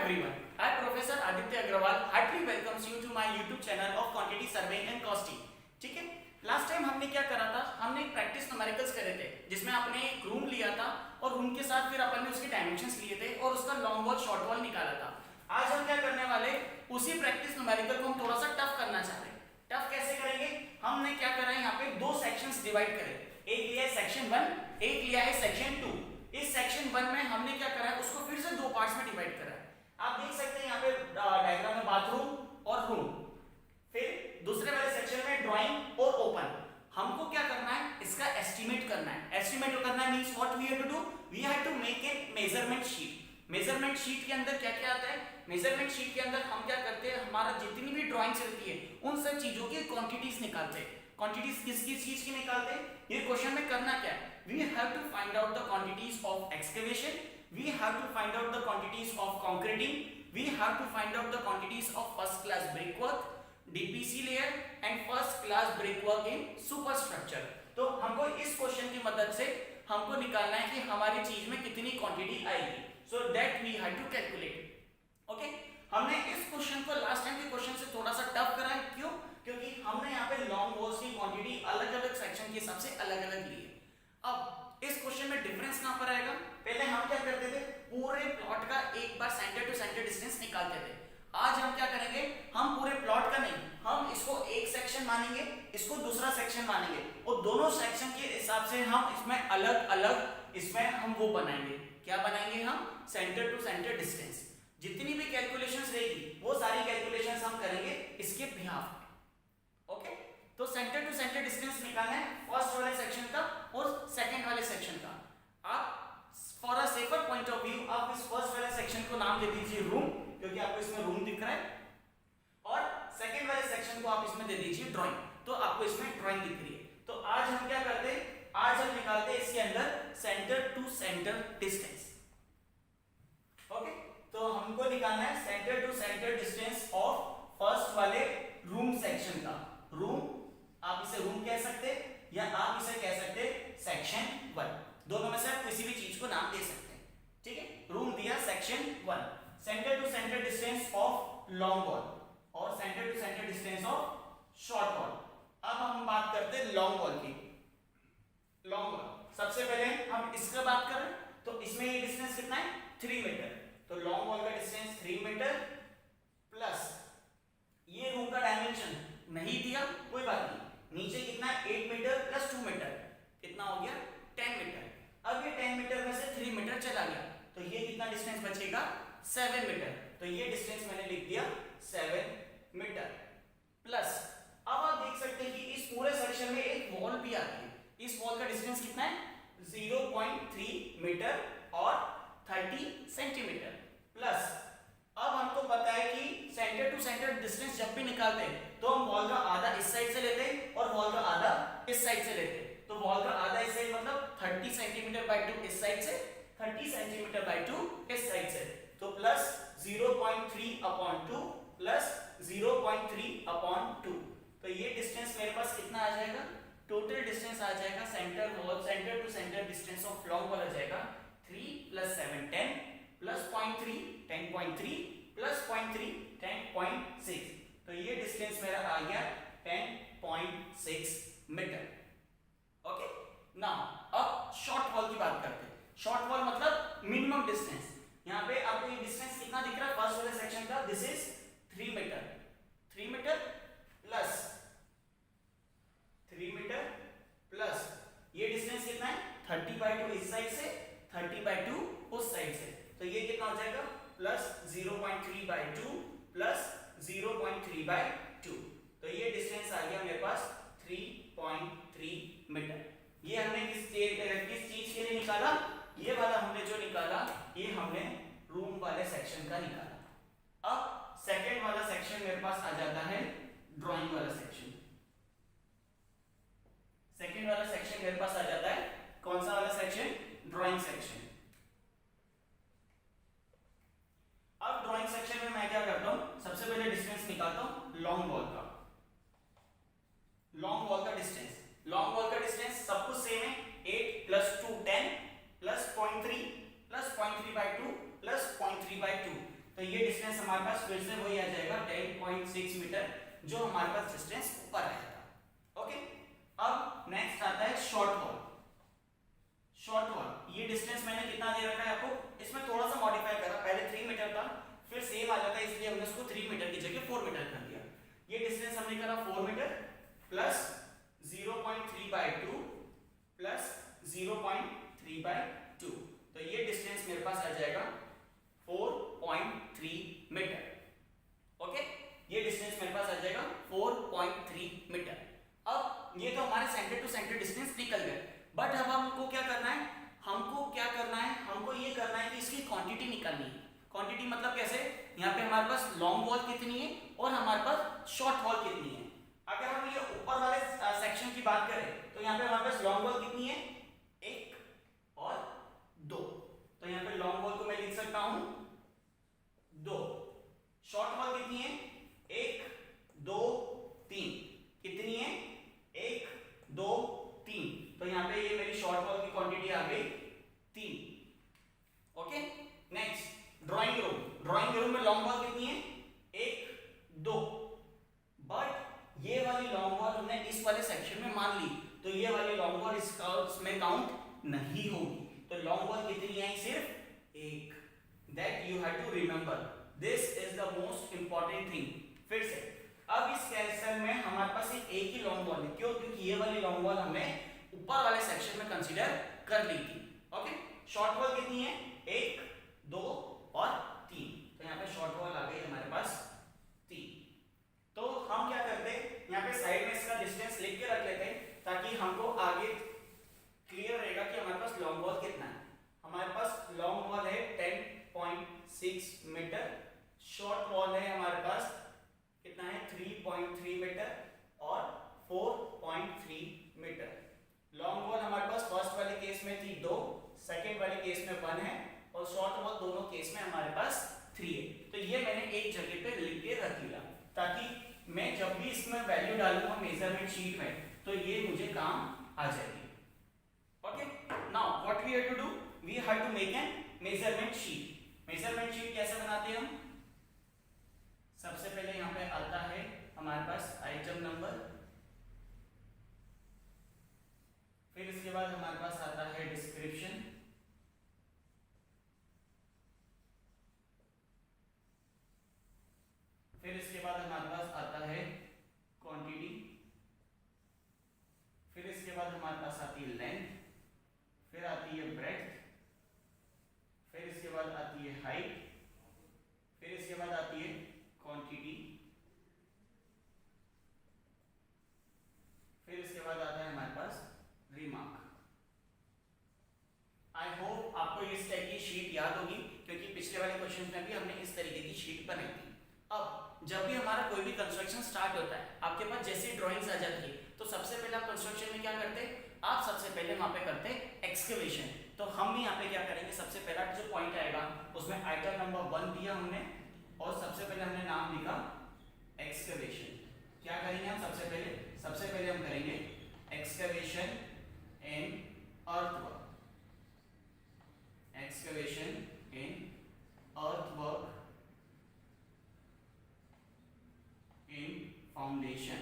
everyone. I, Professor Aditya Agrawal, heartily welcomes you to my YouTube channel of Quantity Surveying and Costing. ठीक है, last time हमने क्या करा था, हमने प्रैक्टिस न्यूमेरिकल्स करे थे जिसमें आपने एक रूम लिया था और रूम के साथ फिर अपन ने उसके डायमेंशंस लिए थे और उसका लॉन्ग वॉल शॉर्ट वॉल निकाला था। आज हम क्या करने वाले, उसी प्रैक्टिस न्यूमेरिकल को हम थोड़ा सा टफ करना चाह रहे हैं। टफ कैसे करेंगे, हमने क्या करा है, यहाँ पे दो सेक्शंस डिवाइड करे, एक लिया है सेक्शन 1, एक लिया है सेक्शन 2। इस सेक्शन 1 में हमने क्या करा है, उसको फिर से दो पार्ट्स में डिवाइड करा है। आप देख सकते हैं यहाँ पे डायग्राम में बाथरूम और रूम, फिर दूसरे वाले सेक्शन में ड्राइंग और ओपन। हमको क्या करना है, इसका एस्टिमेट करना है। एस्टिमेट करना है means what we have to do, we have to make a measurement sheet. Measurement sheet के अंदर क्या क्या आता है, मेजरमेंट शीट के अंदर हम क्या करते हैं, हमारा जितनी भी ड्राइंग्स रहती है उन सब चीजों की क्वांटिटीज निकालते हैं। क्वांटिटीज किस किस चीज की निकालते हैं, ये क्वेश्चन में करना क्या है, we have to find out the quantities of excavation, we have to find out the quantities of concreting, we have to find out the quantities of first class brickwork, DPC layer and first class brickwork in superstructure। तो हमको इस question की मदद से हमको निकालना है कि हमारी चीज में कितनी क्वांटिटी आएगी, so that we have to calculate। Okay, हमने इस क्वेश्चन को लास्ट टाइम के क्वेश्चन से थोड़ा सा टफ करा है, क्यों, क्योंकि हमने यहाँ पे लॉन्ग वॉल्स की क्वांटिटी अलग अलग सेक्शन के हिसाब से अलग अलग ली है। अब इस क्वेश्चन में डिफरेंस कहां पर आएगा, पहले हम क्या करते थे, पूरे प्लॉट का एक बार सेंटर टू सेंटर डिस्टेंस निकालते थे। आज हम क्या करेंगे, हम पूरे प्लॉट का नहीं, हम इसको एक सेक्शन मानेंगे, इसको दूसरा सेक्शन मानेंगे और दोनों सेक्शन के हिसाब से हम इसमें अलग अलग इसमें हम वो बनाएंगे। क्या बनाएंगे हम, सेंटर टू सेंटर डिस्टेंस। जितनी भी कैलकुलेशंस रहेगी वो सारी कैलकुलेशंस हम करेंगे इसके बिहाफ पे। ओके, तो सेंटर टू सेंटर डिस्टेंस निकालना है फर्स्ट वाले सेक्शन का और सेकंड वाले सेक्शन का। आप for a safer point of view आप इस फर्स्ट वाले सेक्शन को नाम दे दीजिए रूम, क्योंकि आपको इसमें रूम दिख रहा है, और सेकंड वाले सेक्शन को आप इसमें दे दीजिए ड्राइंग, तो आपको इसमें ड्राइंग दिख रही है। तो आज हम क्या करते हैं, आज हम निकालते हैं इसके अंदर centre to centre distance. Okay, तो हमको निकालना है centre to centre distance of first वाले रूम सेक्शन का। रूम, आप इसे रूम कह सकते या आप इसे कह सकते सेक्शन 1, दोनों में से आप किसी भी चीज को नाम दे सकते हैं। ठीक है, रूम दिया section 1, centre to centre distance of long wall और centre to centre distance of short wall. अब हम बात करते हैं लॉन्ग वॉल की। लॉन्ग वॉल सबसे पहले हम इसका बात करें तो इसमें ये डिस्टेंस कितना है, 3 मीटर। तो लॉन्ग वॉल का डिस्टेंस 3 मीटर प्लस ये रूम का डायमेंशन नहीं दिया, कोई बात नहीं, नीचे कितना है 8 मीटर प्लस 2 मीटर, कितना हो गया 10 मीटर। अब ये 10 मीटर में से 3 मीटर चला गया तो ये कितना डिस्टेंस बचेगा, 7 मीटर। तो ये डिस्टेंस मैंने लिख दिया 7 मीटर प्लस, अब आप देख सकते हैं कि इस पूरे सेक्शन में एक वॉल भी आती है, इस वॉल का डिस्टेंस कितना है 0.3 मीटर और 30 सेंटीमीटर प्लस, अब हमको पता है कि सेंटर टू सेंटर डिस्टेंस जब भी निकालते हैं तो हम वॉल का आधा इस साइड से लेते हैं और वॉल का आधा इस साइड से लेते हैं। तो वॉल का आधा इस साइड मतलब 30 सेंटीमीटर बाय 2 इस साइड से, 30 सेंटीमीटर बाय 2 इस साइड से, तो प्लस 0.3/2 प्लस 0.3/2। तो ये डिस्टेंस मेरे पास कितना आ जाएगा, टोटल डिस्टेंस आ जाएगा centre wall, centre to centre distance of long wall आ जाएगा 3 + 7 10 प्लस 0.3 10.3 प्लस 0.3 10.6। तो ये डिस्टेंस मेरा आ गया 10.6 मीटर। ओके, नाउ अब शॉर्ट वॉल की बात करते हैं। शॉर्ट वॉल मतलब मिनिमम डिस्टेंस। यहाँ पे आपको ये डिस्टेंस कितना दिख रहा है फर्स्ट वाले सेक्शन का, this is 3 metre. 3 metre plus 3 metre plus ये डिस्टेंस कितना है 30/2 इस साइड से, 30/2 उस साइड से, तो ये कितना हो जाएगा प्लस 0.3/2 प्लस 0.3/2। तो ये डिस्टेंस आ गया मेरे पास 3.3 मीटर। ये हमने किस चीज के लिए निकाला, ये वाला हमने जो निकाला ये हमने रूम वाले सेक्शन का निकाला। अब सेकंड वाला सेक्शन मेरे पास आ जाता है ड्राइंग वाला सेक्शन। सेकंड वाला सेक्शन मेरे पास आ जाता है कौन सा वाला सेक्शन, ड्राइंग सेक्शन। अब ड्राइंग सेक्शन में मैं क्या करता हूं, सबसे पहले डिस्टेंस निकालता हूं लॉन्ग वॉल का। लॉन्ग वॉल का डिस्टेंस, लॉन्ग वॉल का डिस्टेंस सब कुछ सेम है, 8 + 2 10 प्लस 0.3 प्लस 0.3/2 प्लस 0.3/2। तो ये डिस्टेंस हमारे पास फिर से वही आ जाएगा 10.6 मीटर जो हमारे पास डिस्टेंस ऊपर आया था। ओके, अब नेक्स्ट आता है शॉर्ट वॉल। शॉर्ट वॉल ये डिस्टेंस मैंने कितना दे रखा है आपको, इसमें थोड़ा सा मॉडिफाई करा, पहले 3 मीटर था फिर सेम आ जाता है इसलिए हमने उसको 3 मीटर की जगह 4 मीटर कर दिया। ये डिस्टेंस हमने करा 4 मीटर प्लस 0.3/2 प्लस 0.3/2, तो ये डिस्टेंस मेरे पास आ जाएगा 4.3 मीटर। ओके, ये डिस्टेंस मेरे पास आ जाएगा 4.3 मीटर। अब ये तो हमारे सेंटर टू सेंटर डिस्टेंस निकल गए, बट अब हमको क्या करना है, हमको ये करना है कि इसकी क्वांटिटी निकालनी है। क्वांटिटी मतलब कैसे, यहाँ पे हमारे पास लॉन्ग वॉल कितनी है और हमारे पास शॉर्ट वॉल कितनी है। अगर हम ये ऊपर वाले सेक्शन की बात करें तो यहाँ पे हमारे पास लॉन्ग वॉल कितनी है, 1 और 2, तो यहाँ पे लॉन्ग वॉल को मैं लिख सकता हूं 2। शॉर्ट वॉल कितनी है, 1 2 3, कितनी है 1 2 3, तो यहाँ पे ये मेरी शॉर्ट वॉल की क्वांटिटी आ गई 3। ओके, नेक्स्ट ड्राइंग रूम में लॉन्ग वॉल कितनी है, 1 2, बट ये वाली लॉन्ग वॉल हमने इस वाले सेक्शन में मान ली, तो ये वाली लॉन्ग वॉल इसमें काउंट नहीं होगी, तो लॉन्ग वॉल कितनी आई, सिर्फ 1। That you have to remember, this is the most important thing. फिर से अब इस कैंसल में हमारे पास एक ही लॉन्ग वॉल है, क्यों, क्योंकि ये वाली लॉन्ग वॉल हमने ऊपर वाले सेक्शन में कंसीडर कर ली थी। ओके, शॉर्ट वॉल कितनी है, 1 2 और 3, तो यहाँ पे शॉर्ट वॉल आ गई हमारे पास 3। तो हम क्या करते हैं, यहाँ पे साइड में इसका डिस्टेंस लिख के रख लेते हैं ताकि हमको आगे क्लियर रहेगा कि हमारे पास लॉन्ग वॉल कितना है। हमारे पास लॉन्ग वॉल है 10.6 मीटर, शॉर्ट वॉल है हमारे पास कितना है 3.3 मीटर और 4.3 मीटर। लॉन्ग वॉल हमारे पास फर्स्ट वाले केस में थी 2, सेकेंड वाले केस में 1 है और शॉर्ट वॉल दोनों केस में हमारे पास 3 है। तो ये मैंने एक जगह पे लिख के रख दिया ताकि मैं जब भी इसमें वैल्यू डालूंगा मेजरमेंट शीट में तो ये मुझे काम आ जाएगी। Okay, now what we have to do, we have to make an measurement sheet. Measurement sheet कैसे बनाते हैं हम, सबसे पहले यहाँ पे आता है हमारे पास आइटम नंबर, फिर इसके बाद हमारे पास आता है डिस्क्रिप्शन, फिर इसके बाद हमारे पास आता है क्वांटिटी, फिर इसके बाद हमारे पास आती है लेंथ, फिर आती है ब्रेड्थ, फिर इसके बाद आती है हाइट, फिर इसके बाद आती है क्वांटिटी, फिर इसके बाद आता है हमारे पास रिमार्क। आई होप आपको इस टाइप की शीट याद होगी क्योंकि पिछले वाले क्वेश्चन में भी हमने इस तरीके की शीट बनाई थी। अब जब भी हमारा कोई भी कंस्ट्रक्शन स्टार्ट होता है, आपके पास जैसी ड्राइंग्स आ जाती है तो सबसे पहले आप कंस्ट्रक्शन में क्या करते हैं, आप सबसे पहले वहां पे करते हैं एक्सकेवेशन। तो हम भी यहाँ पे क्या करेंगे, सबसे पहला जो पॉइंट आएगा उसमें आइटम नंबर 1 दिया हमने और सबसे पहले हमने नाम लिखा एक्सकेवेशन। क्या करेंगे हम, सबसे पहले हम करेंगे excavation in earthwork, excavation in earthwork in foundation,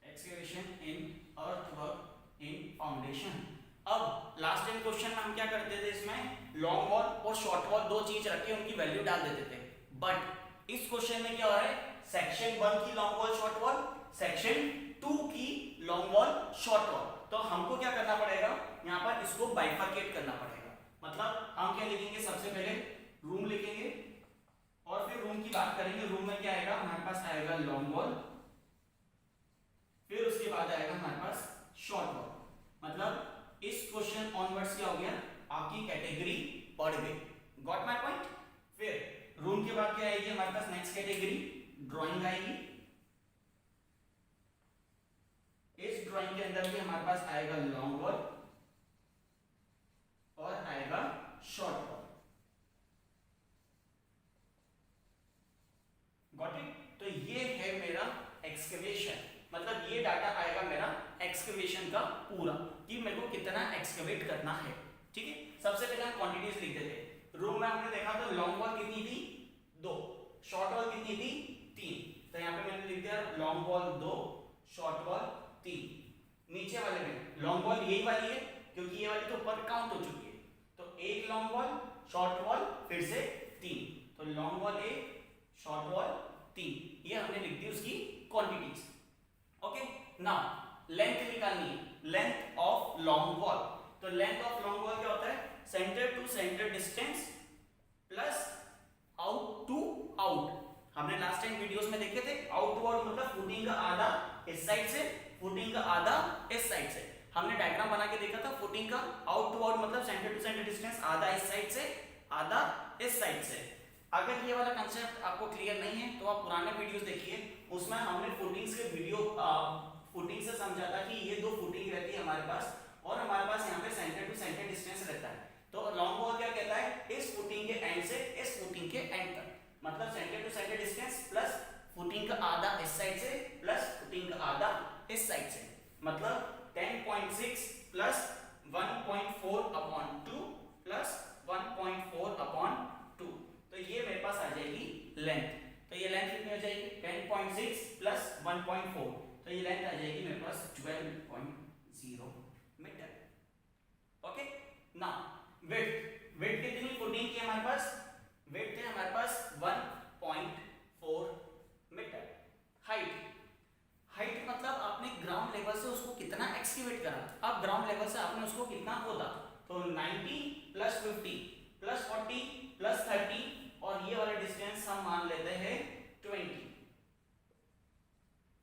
excavation in earthwork in foundation। अब लास्ट टाइम क्वेश्चन में हम क्या करते थे, इसमें लॉन्ग वॉल और शॉर्ट वॉल दो चीज रख के उनकी वैल्यू डाल देते थे, बट इस क्वेश्चन में क्या हो रहा है, सेक्शन 1 की long wall short wall, section 2 की लॉन्ग वॉल शॉर्ट वॉल, तो हमको क्या करना पड़ेगा, यहाँ पर इसको बाइफरकेट करना पड़ेगा। मतलब हम क्या लिखेंगे, सबसे पहले रूम लिखेंगे और फिर रूम की बात करेंगे। रूम में क्या आएगा, हमारे पास आएगा लॉन्ग वॉल, फिर उसके बाद आएगा हमारे पास शॉर्ट वॉल। मतलब इस क्वेश्चन ऑनवर्ड्स क्या हो गया, आपकी कैटेगरी बढ़ गई। Got my point. फिर रूम के बाद क्या आएगी हमारे पास, नेक्स्ट कैटेगरी ड्राइंग आएगी। इस ड्राइंग के अंदर भी हमारे पास आएगा लॉन्ग वॉल और आएगा शॉर्ट वॉल। Got it. तो ये है मेरा एक्सकेवेशन, मतलब ये डाटा आएगा मेरा एक्सकेवेशन का पूरा कि मेरे को कितना एक्सकेवेट करना है। ठीक है, सबसे पहले हम क्वांटिटीज लिख देते हैं। रूम में हमने देखा तो लॉन्ग वॉल कितनी थी 2, शॉर्ट वॉल कितनी थी 3, तो यहाँ पे मैंने लिख दिया लॉन्ग वॉल 2 शॉर्ट वॉल 3। नीचे वाले में लॉन्ग वॉल यही वाली है क्योंकि ये वाली तो ऊपर काउंट हो चुकी है, तो एक लॉन्ग वॉल शॉर्ट वॉल फिर से 3, तो लॉन्ग वॉल 1 शॉर्ट वॉल 3, ये हमने लिख दी उसकी क्वांटिटीज। ओके, नाउ लेंथ निकालनी है, लेंथ ऑफ लॉन्ग वॉल। तो लेंथ ऑफ लॉन्ग वॉल क्या होता है, centre to centre distance plus out to out. हमने लास्ट टाइम वीडियोस में देखे थे, आउट टू आउट मतलब फुटिंग का आधा इस साइड से, फुटिंग का आधा इस साइड से। हमने डायग्राम बना के देखा था फुटिंग का, आउट टू आउट मतलब सेंटर टू सेंटर डिस्टेंस आधा इस साइड से आधा इस साइड से। अगर ये वाला कंसेप्ट आपको क्लियर नहीं है तो आप पुराने वीडियोस देखिए, उसमें हमने फुटिंग्स के वीडियो फुटिंग से समझा था कि ये 2 फुटिंग रहती है हमारे पास और हमारे पास यहाँ पे सेंटर टू सेंटर डिस्टेंस रहता है। तो लॉन्ग वॉल क्या कहता है, इस फुटिंग के एंड से इस फुटिंग के एंड तक, मतलब centre to centre distance plus footing का आधा इस साइड से प्लस फुटिंग का आधा इस साइड से, मतलब 10.6 प्लस 1.4/2 प्लस 1.4/2, तो ये मेरे पास आ जाएगी लेंथ। तो ये लेंथ कितनी हो जाएगी 10.6 प्लस 1.4, तो ये लेंथ आ जाएगी मेरे पास 12.0 metre. Okay, now width, width कितनी फुटिंग की हमारे पास, विड्थ है हमारे पास 1.4 मीटर। हाइट, हाइट मतलब आपने ग्राउंड लेवल से उसको कितना एक्सकेवेट करा, अब ग्राउंड लेवल से आपने उसको कितना खोदा, तो 90 प्लस 50 प्लस 40 प्लस 30 और ये वाला डिस्टेंस हम मान लेते हैं 20,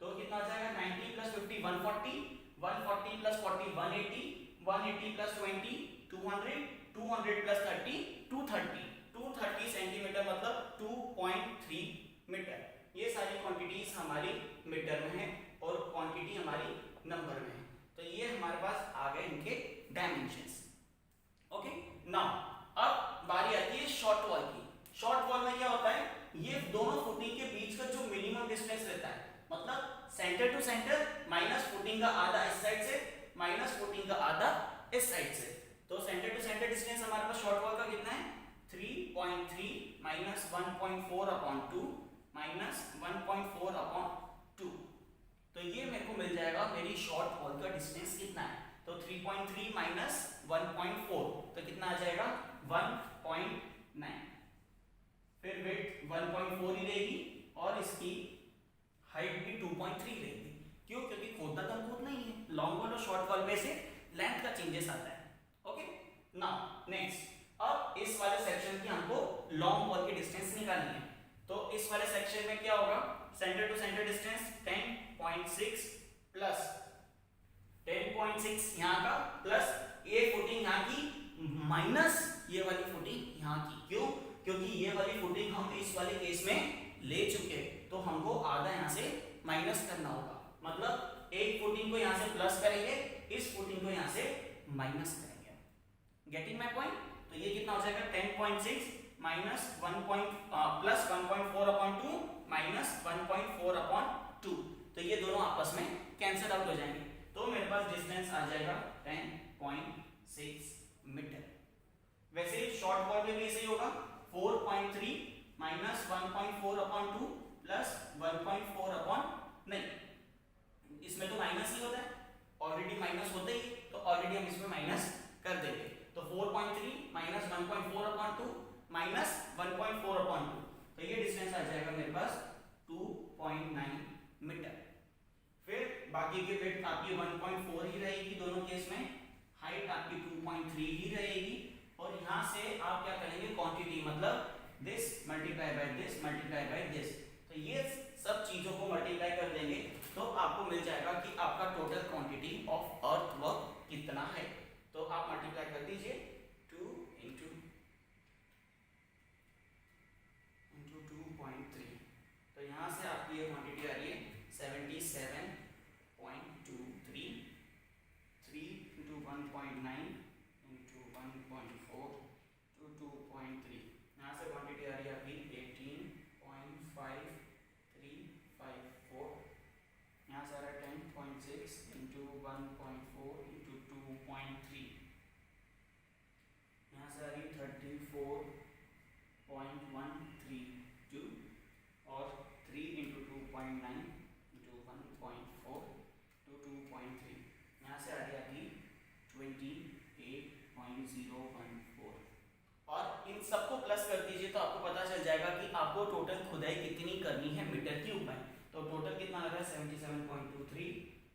तो कितना आ जाएगा 90 plus 50 140, 140 plus 40 180, 180 plus 20 200, 200 plus 30 230, 230 centimetre मतलब 2.3 मीटर। ये सारी क्वांटिटीज हमारी मीटर में है और क्वांटिटी हमारी नंबर में है, तो ये हमारे पास आ गए इनके डायमेंशंस। ओके, नाउ अब बारी आती है शॉर्ट वॉल की। शॉर्ट वॉल में क्या होता है, ये दोनों फुटिंग के बीच का जो मिनिमम डिस्टेंस रहता है, मतलब centre to centre minus footing का आधा इस साइड से माइनस फुटिंग का आधा इस साइड से, तो सेंटर टू सेंटर डिस्टेंस हमारे पास शॉर्ट वॉल का कितना है 3.3 माइनस 1.4/2 माइनस 1.4/2, तो ये मेरे को मिल जाएगा मेरी शॉर्ट वॉल का डिस्टेंस कितना है, तो 3.3 माइनस 1.4, तो कितना आ जाएगा 1.9। फिर विड्थ 1.4 ही रहेगी और इसकी हाइट भी 2.3 रहेगी। क्यों, क्योंकि खोदना तो खोद नहीं है, लॉन्ग वॉल और शॉर्ट वॉल में से लेंथ का चेंजेस आता है। ओके, नाउ नेक्स्ट, अब इस वाले सेक्शन की हमको लॉन्ग वॉल की डिस्टेंस निकालनी है, तो इस वाले सेक्शन में क्या होगा, centre to centre distance 10.6 plus 10.6 यहाँ का प्लस ये फुटिंग यहाँ की माइनस ये वाली फुटिंग यहाँ की। क्यों, क्योंकि ये वाली फुटिंग हम इस वाले केस में ले चुके, तो हमको आधा यहाँ से माइनस करना होगा, मतलब एक फुटिंग को यहाँ से प्लस करेंगे, इस फुटिंग को यहाँ से माइनस करेंगे। गेटिंग माय पॉइंट, तो ये कितना हो जाएगा 10.6 माइनस 1 प्लस 1.4/2 माइनस 1.4/2, तो ये दोनों आपस में कैंसिल आउट हो जाएंगे, तो मेरे पास डिस्टेंस आ जाएगा 10.6 मीटर। वैसे शॉर्ट वॉल में भी ऐसे ही होगा, 4.3 माइनस 1.4/2 प्लस 1.4 नहीं, इसमें तो माइनस ही होता है, ऑलरेडी माइनस होता ही, तो ऑलरेडी हम इसमें माइनस कर देंगे, तो 4.3 माइनस 1.4/2 माइनस 1.4/2, तो ये डिस्टेंस आ जाएगा मेरे पास 2.9 मीटर। फिर बाकी की विड्थ आपकी 1.4 ही रहेगी दोनों केस में, हाइट आपकी 2.3 ही रहेगी, और यहाँ से आप क्या करेंगे क्वांटिटी, मतलब this multiply by this multiply by this, तो ये सब चीजों को मल्टीप्लाई कर देंगे तो आपको मिल जाएगा कि आपका total quantity of earth work कितना है, तो आप मल्टीप्लाई कर दीजिए 2 into 2.3, तो यहाँ से आपकी ये क्वांटिटी आ रही है 77.23, 3 into 1.9 into 1.4 to 2.3, यहाँ से क्वांटिटी आ रही है आपकी 18.5354, यहाँ से आ रहा है 10.6 into 1.4 into 2.3, सबको प्लस कर दीजिए तो आपको पता चल जाएगा कि आपको टोटल खुदाई कितनी करनी है मीटर क्यूब में। तो टोटल कितना आ रहा है 77.23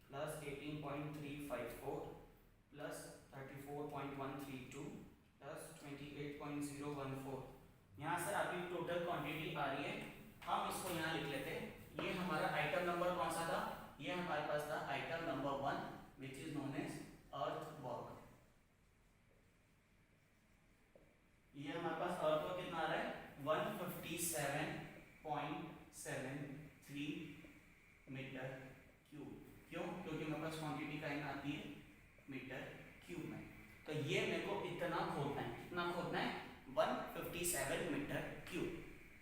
प्लस 18.354 प्लस 34.132 प्लस 28.014। यहाँ से आपकी टोटल क्वांटिटी आ रही है। हम इसको यहाँ लिख लेते हैं। ये हमारा आइटम नंबर कौन सा था? ये हमारे पास था item number 1 which is known as earth work. ये हमारे पास अर्थ वर्क कितना आ रहा है 157.73 मीटर क्यूब। क्यों? क्योंकि मेरे पास क्वांटिटी का आती है मीटर क्यूब में। तो ये मेरे को इतना खोदना है। कितना खोदना है? 157 मीटर क्यूब।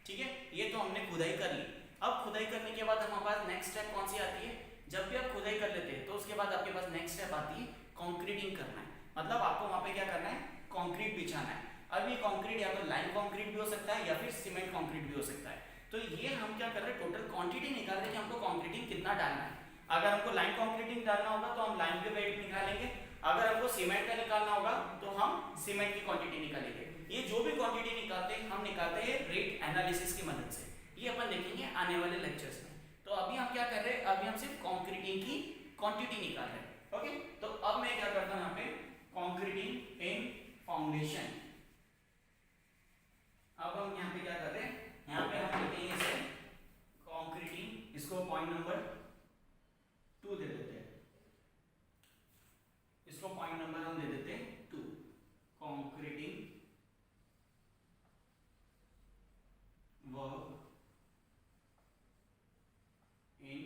ठीक है, ये तो हमने खुदाई कर ली। अब खुदाई करने के बाद हमारे पास नेक्स्ट स्टेप कौन सी आती है? जब भी आप खुदाई कर लेते हैं तो उसके बाद आपके पास नेक्स्ट स्टेप आती है कंक्रीटिंग करना है। मतलब आपको वहां पे क्या करना है? कंक्रीट बिछाना है। अब ये कंक्रीट या तो लाइन कंक्रीट भी हो सकता है या फिर सीमेंट कंक्रीट भी हो सकता है। तो ये हम क्या कर रहे हैं, टोटल क्वांटिटी निकाल रहे हैं कि हमको कंक्रीटिंग कितना डालना है। अगर हमको लाइन कंक्रीटिंग डालना होगा तो हम लाइन के वेट निकालेंगे। अगर हमको सीमेंट का निकालना होगा तो हम सीमेंट की क्वांटिटी निकालेंगे। ये जो भी क्वांटिटी निकालते हैं हम निकालते हैं रेट एनालिसिस की मदद से। ये अपन देखेंगे आने वाले लेक्चर्स में। तो अभी हम क्या कर रहे हैं? अभी हम सिर्फ कंक्रीटिंग की क्वांटिटी निकाल रहे हैं। ओके, तो अब मैं क्या करता हूं यहाँ पे कंक्रीटिंग इन फाउंडेशन। अब हम यहाँ पे क्या कर रहे हैं? यहाँ पे हम लेते हैं इसे कंक्रीटिंग, इसको पॉइंट नंबर 2 दे देते हैं। इसको पॉइंट नंबर हम दे देते हैं 2। Concreting work in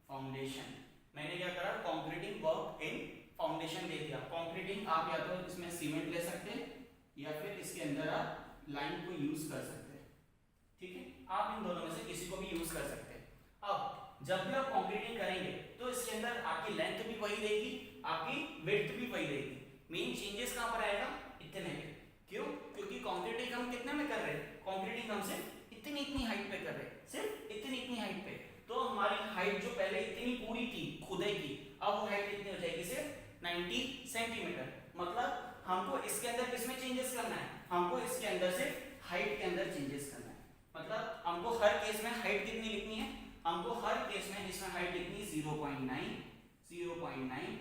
foundation. मैंने क्या करा? कंक्रीटिंग वर्क इन फाउंडेशन दे दिया। कंक्रीटिंग आप या तो इसमें सीमेंट ले सकते हैं या फिर इसके अंदर आप लाइन को यूज कर सकते हैं। ठीक है, आप इन दोनों में से किसी को भी यूज कर सकते हैं। अब जब भी आप कंक्रीटिंग करेंगे तो इसके अंदर आपकी लेंथ भी वही रहेगी, आपकी विड्थ भी वही रहेगी। मेन चेंजेस कहां पर आएगा? इतने में। क्यों? क्योंकि कंक्रीटिंग हम कितने में कर रहे हैं? कंक्रीटिंग हम सिर्फ इतनी हाइट पे कर रहे हैं, सिर्फ इतनी हाइट पे। तो हमारी हाइट जो पहले इतनी पूरी थी खुदाई की, अब वो हाइट कितनी हो जाएगी? सिर्फ 90 सेंटीमीटर। मतलब हमको इसके अंदर किसमें चेंजेस करना है? हमको इसके अंदर सिर्फ हाइट के अंदर चेंजेस करना है। मतलब हमको हर केस में हाइट कितनी लिखनी है? हमको हर केस में इसमें हाइट लिखनी है 0.9, 0.9,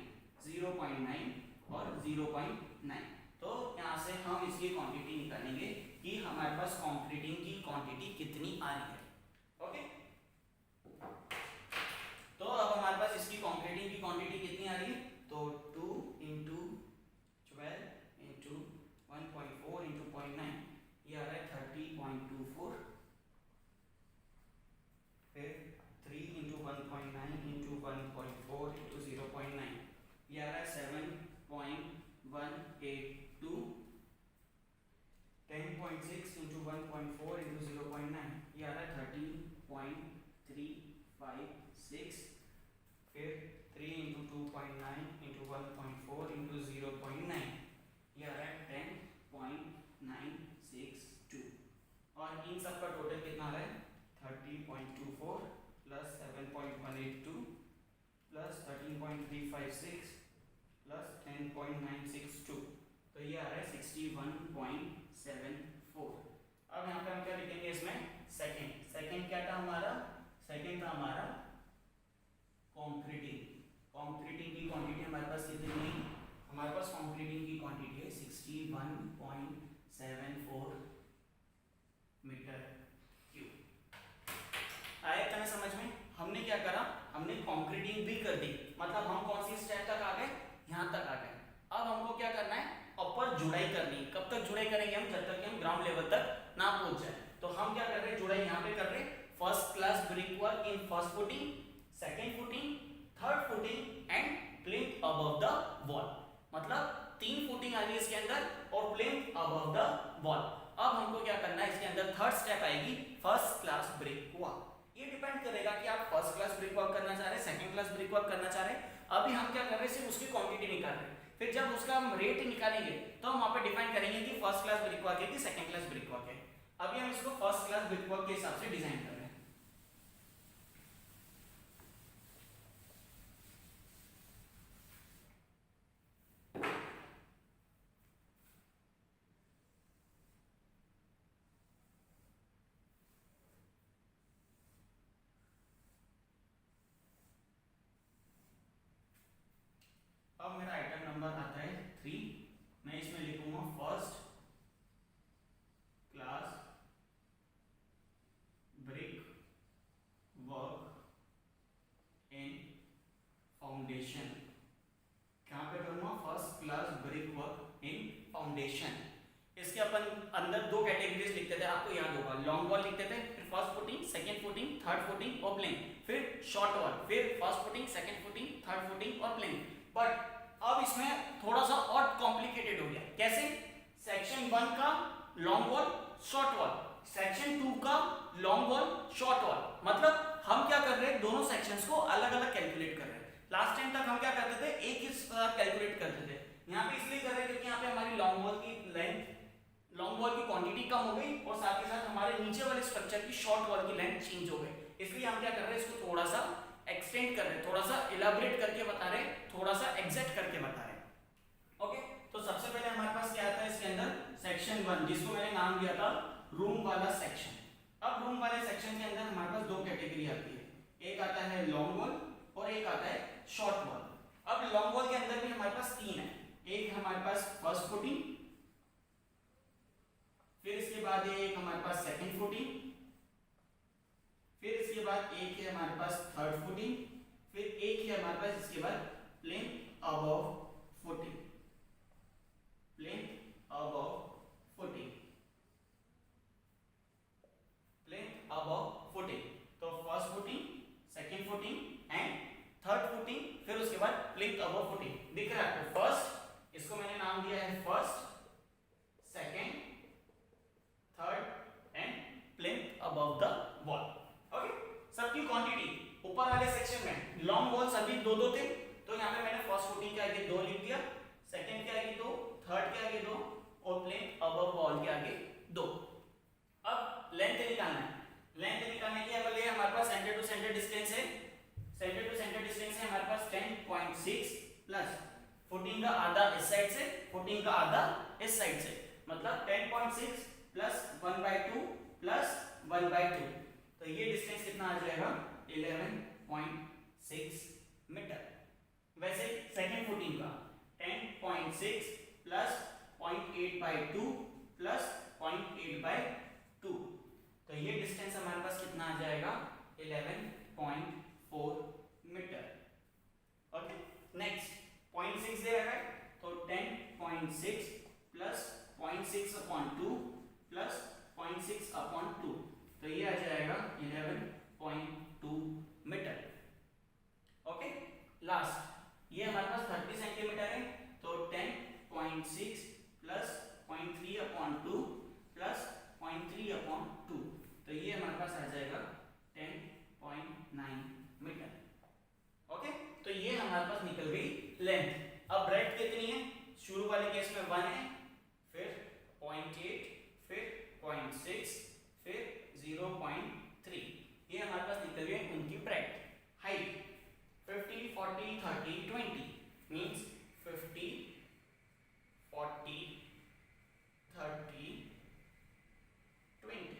0.9 और 0.9। तो यहाँ से हम इसकी क्वांटिटी निकालेंगे कि हमारे पास कंक्रीटिंग की क्वांटिटी कितनी आ रही है। ओके, तो अब हमारे पास इसकी कंक्रीटिंग की क्वांटिटी कितनी आ रही है? तो 2 × 12 × 1.4 × 0.9, ये आ रहा है 30.24। फिर 3 × 1.9 × 1.4 × 0.9, ये आ रहा है 7.182। 10.6 × 1.4 × 0.9, ये आ रहा है 13.356। फिर 3 × 2.9 × 1.4 × 0.9, ये आ रहा है 10.962। और इन सब का टोटल कितना आ रहा है? 30.24 प्लस 7.182 प्लस 13.356 प्लस 10.962। तो ये आ रहा है 61.74। अब यहाँ पे हम क्या लिखेंगे इसमें? सेकंड क्या था हमारा? सेकंड था हमारा कंक्रीटिंग। कंक्रीटिंग की क्वांटिटी हमारे पास कितनी है? हमारे पास कंक्रीटिंग की क्वांटिटी है 61.74 मीटर क्यूब। आया इतना समझ में? हमने क्या करा? हमने कंक्रीटिंग भी कर दी। मतलब हम कौन सी स्टेप तक आ गए? यहाँ तक आ गए। अब हमको क्या करना है? ऊपर जुड़ाई करनी है। कब तक जुड़ाई करेंगे हम? जब तक कि हम ग्राउंड लेवल तक ना पहुंच जाए। तो हम क्या कर रहे हैं? जुड़ाई यहाँ पे कर रहे हैं। First class brick work in first footing, second footing, third footing and plinth above the wall. मतलब 3 फुटिंग आ रही है इसके अंदर और प्लिंथ अबव द वॉल। अब हमको क्या करना है? इसके अंदर थर्ड स्टेप आएगी फर्स्ट क्लास ब्रिक वर्क। ये डिपेंड करेगा कि आप फर्स्ट क्लास ब्रिक वर्क करना चाह रहे हैं, सेकंड क्लास ब्रिक वर्क करना चाह रहे हैं। अभी हम क्या कर रहे हैं? सिर्फ उसकी क्वांटिटी निकाल रहे हैं। फिर जब उसका हम रेट निकालेंगे तो हम वहां पे डिफाइन करेंगे कि फर्स्ट क्लास ब्रिक वर्क है कि सेकंड क्लास ब्रिक वर्क है। अभी हम इसको फर्स्ट क्लास ब्रिक वर्क के हिसाब से डिजाइन कर रहे हैं। थे, आपको याद होगा, लॉन्ग वॉल लिखते थे, फिर first footing, second footing, third footing और प्लेन, फिर शॉर्ट वॉल, फिर first footing, second footing, third footing और प्लेन। बट अब इसमें थोड़ा सा और कॉम्प्लिकेटेड हो गया। कैसे? सेक्शन 1 का long wall short wall, section 2 का लॉन्ग वॉल शॉर्ट वॉल, मतलब हम क्या कर रहे हैं, दोनों सेक्शंस को अलग अलग कैलकुलेट कर रहे हैं। लास्ट टाइम तक हम क्या करते थे, एक ही कैलकुलेट करते थे। यहाँ पे इसलिए कर रहे हैं क्योंकि यहाँ पे हमारी लॉन्ग वॉल की लेंथ, लॉन्ग वॉल की क्वांटिटी कम हो गई और साथ ही साथ हमारे नीचे वाले स्ट्रक्चर की शॉर्ट वॉल की लेंथ चेंज हो गई। इसलिए हम क्या कर रहे हैं, इसको थोड़ा सा एक्सटेंड कर रहे हैं, थोड़ा सा इलाबोरेट करके बता रहे हैं, थोड़ा सा एग्जैक्ट करके बता रहे हैं। ओके, तो सबसे पहले हमारे पास क्या आता है इसके अंदर, सेक्शन 1, जिसको मैंने नाम दिया था रूम वाला सेक्शन। अब रूम वाले सेक्शन के अंदर हमारे पास दो कैटेगरी आती है, एक आता है लॉन्ग वॉल और एक आता है शॉर्ट वॉल। अब लॉन्ग वॉल के अंदर भी हमारे पास तीन है, एक हमारे पास फर्स्ट फुटिंग, फिर इसके बाद एक हमारे पास सेकंड फुटिंग, फिर इसके बाद एक है हमारे पास थर्ड फुटिंग, फिर एक है हमारे पास इसके बाद plane above footing, plane above footing, plane above footing. तो first footing, second footing and third footing, फिर उसके बाद प्लेन अबव फुटिंग। दिख रहा है आपको? फर्स्ट, इसको मैंने नाम दिया है first, second, third and plane above the wall. Okay, सबकी क्वांटिटी ऊपर वाले सेक्शन में लॉन्ग वॉल सभी दो दो थे, तो यहाँ पे मैंने फर्स्ट फुटिंग के आगे 2 लिख दिया, सेकंड के आगे 2, थर्ड के आगे 2 और प्लेन अबव वॉल के आगे 2। अब लेंथ निकालना है, लेंथ निकालने के लिए हमारे पास सेंटर टू सेंटर डिस्टेंस है, सेंटर टू सेंटर डिस्टेंस है हमारे पास 10.6 प्लस फुटिंग का आधा इस साइड से, फुटिंग का आधा इस साइड से, मतलब 10.6 प्लस 1/2 प्लस 1/2, तो ये डिस्टेंस कितना आ जाएगा, 11.6 मीटर। वैसे सेकंड फुटिंग का 10.6 प्लस 0.8/2 प्लस 0.8/2, तो ये डिस्टेंस हमारे पास कितना आ जाएगा, 11.4 मीटर। ओके, नेक्स्ट 0.6 दे रखा है, तो 10.6 प्लस 0.6/2 प्लस 0.6/2, तो ये आ जाएगा 11.2 मीटर। ओके, लास्ट ये हमारे पास 30 सेंटीमीटर है, तो 10.6 प्लस 0.3/2 प्लस 0.3/2, तो ये हमारे पास आ जाएगा 10.9 मीटर। ओके, तो ये हमारे पास निकल गई लेंथ। अब ब्रेड्थ कितनी है, शुरू वाले केस में 1 है, फिर 0.8, फिर 0.6, फिर 0.3, ये हमारे पास निकल गई उनकी ब्रेड्थ। हाइट 50, 40, 30, 20 मींस 50, 40, 30, 20,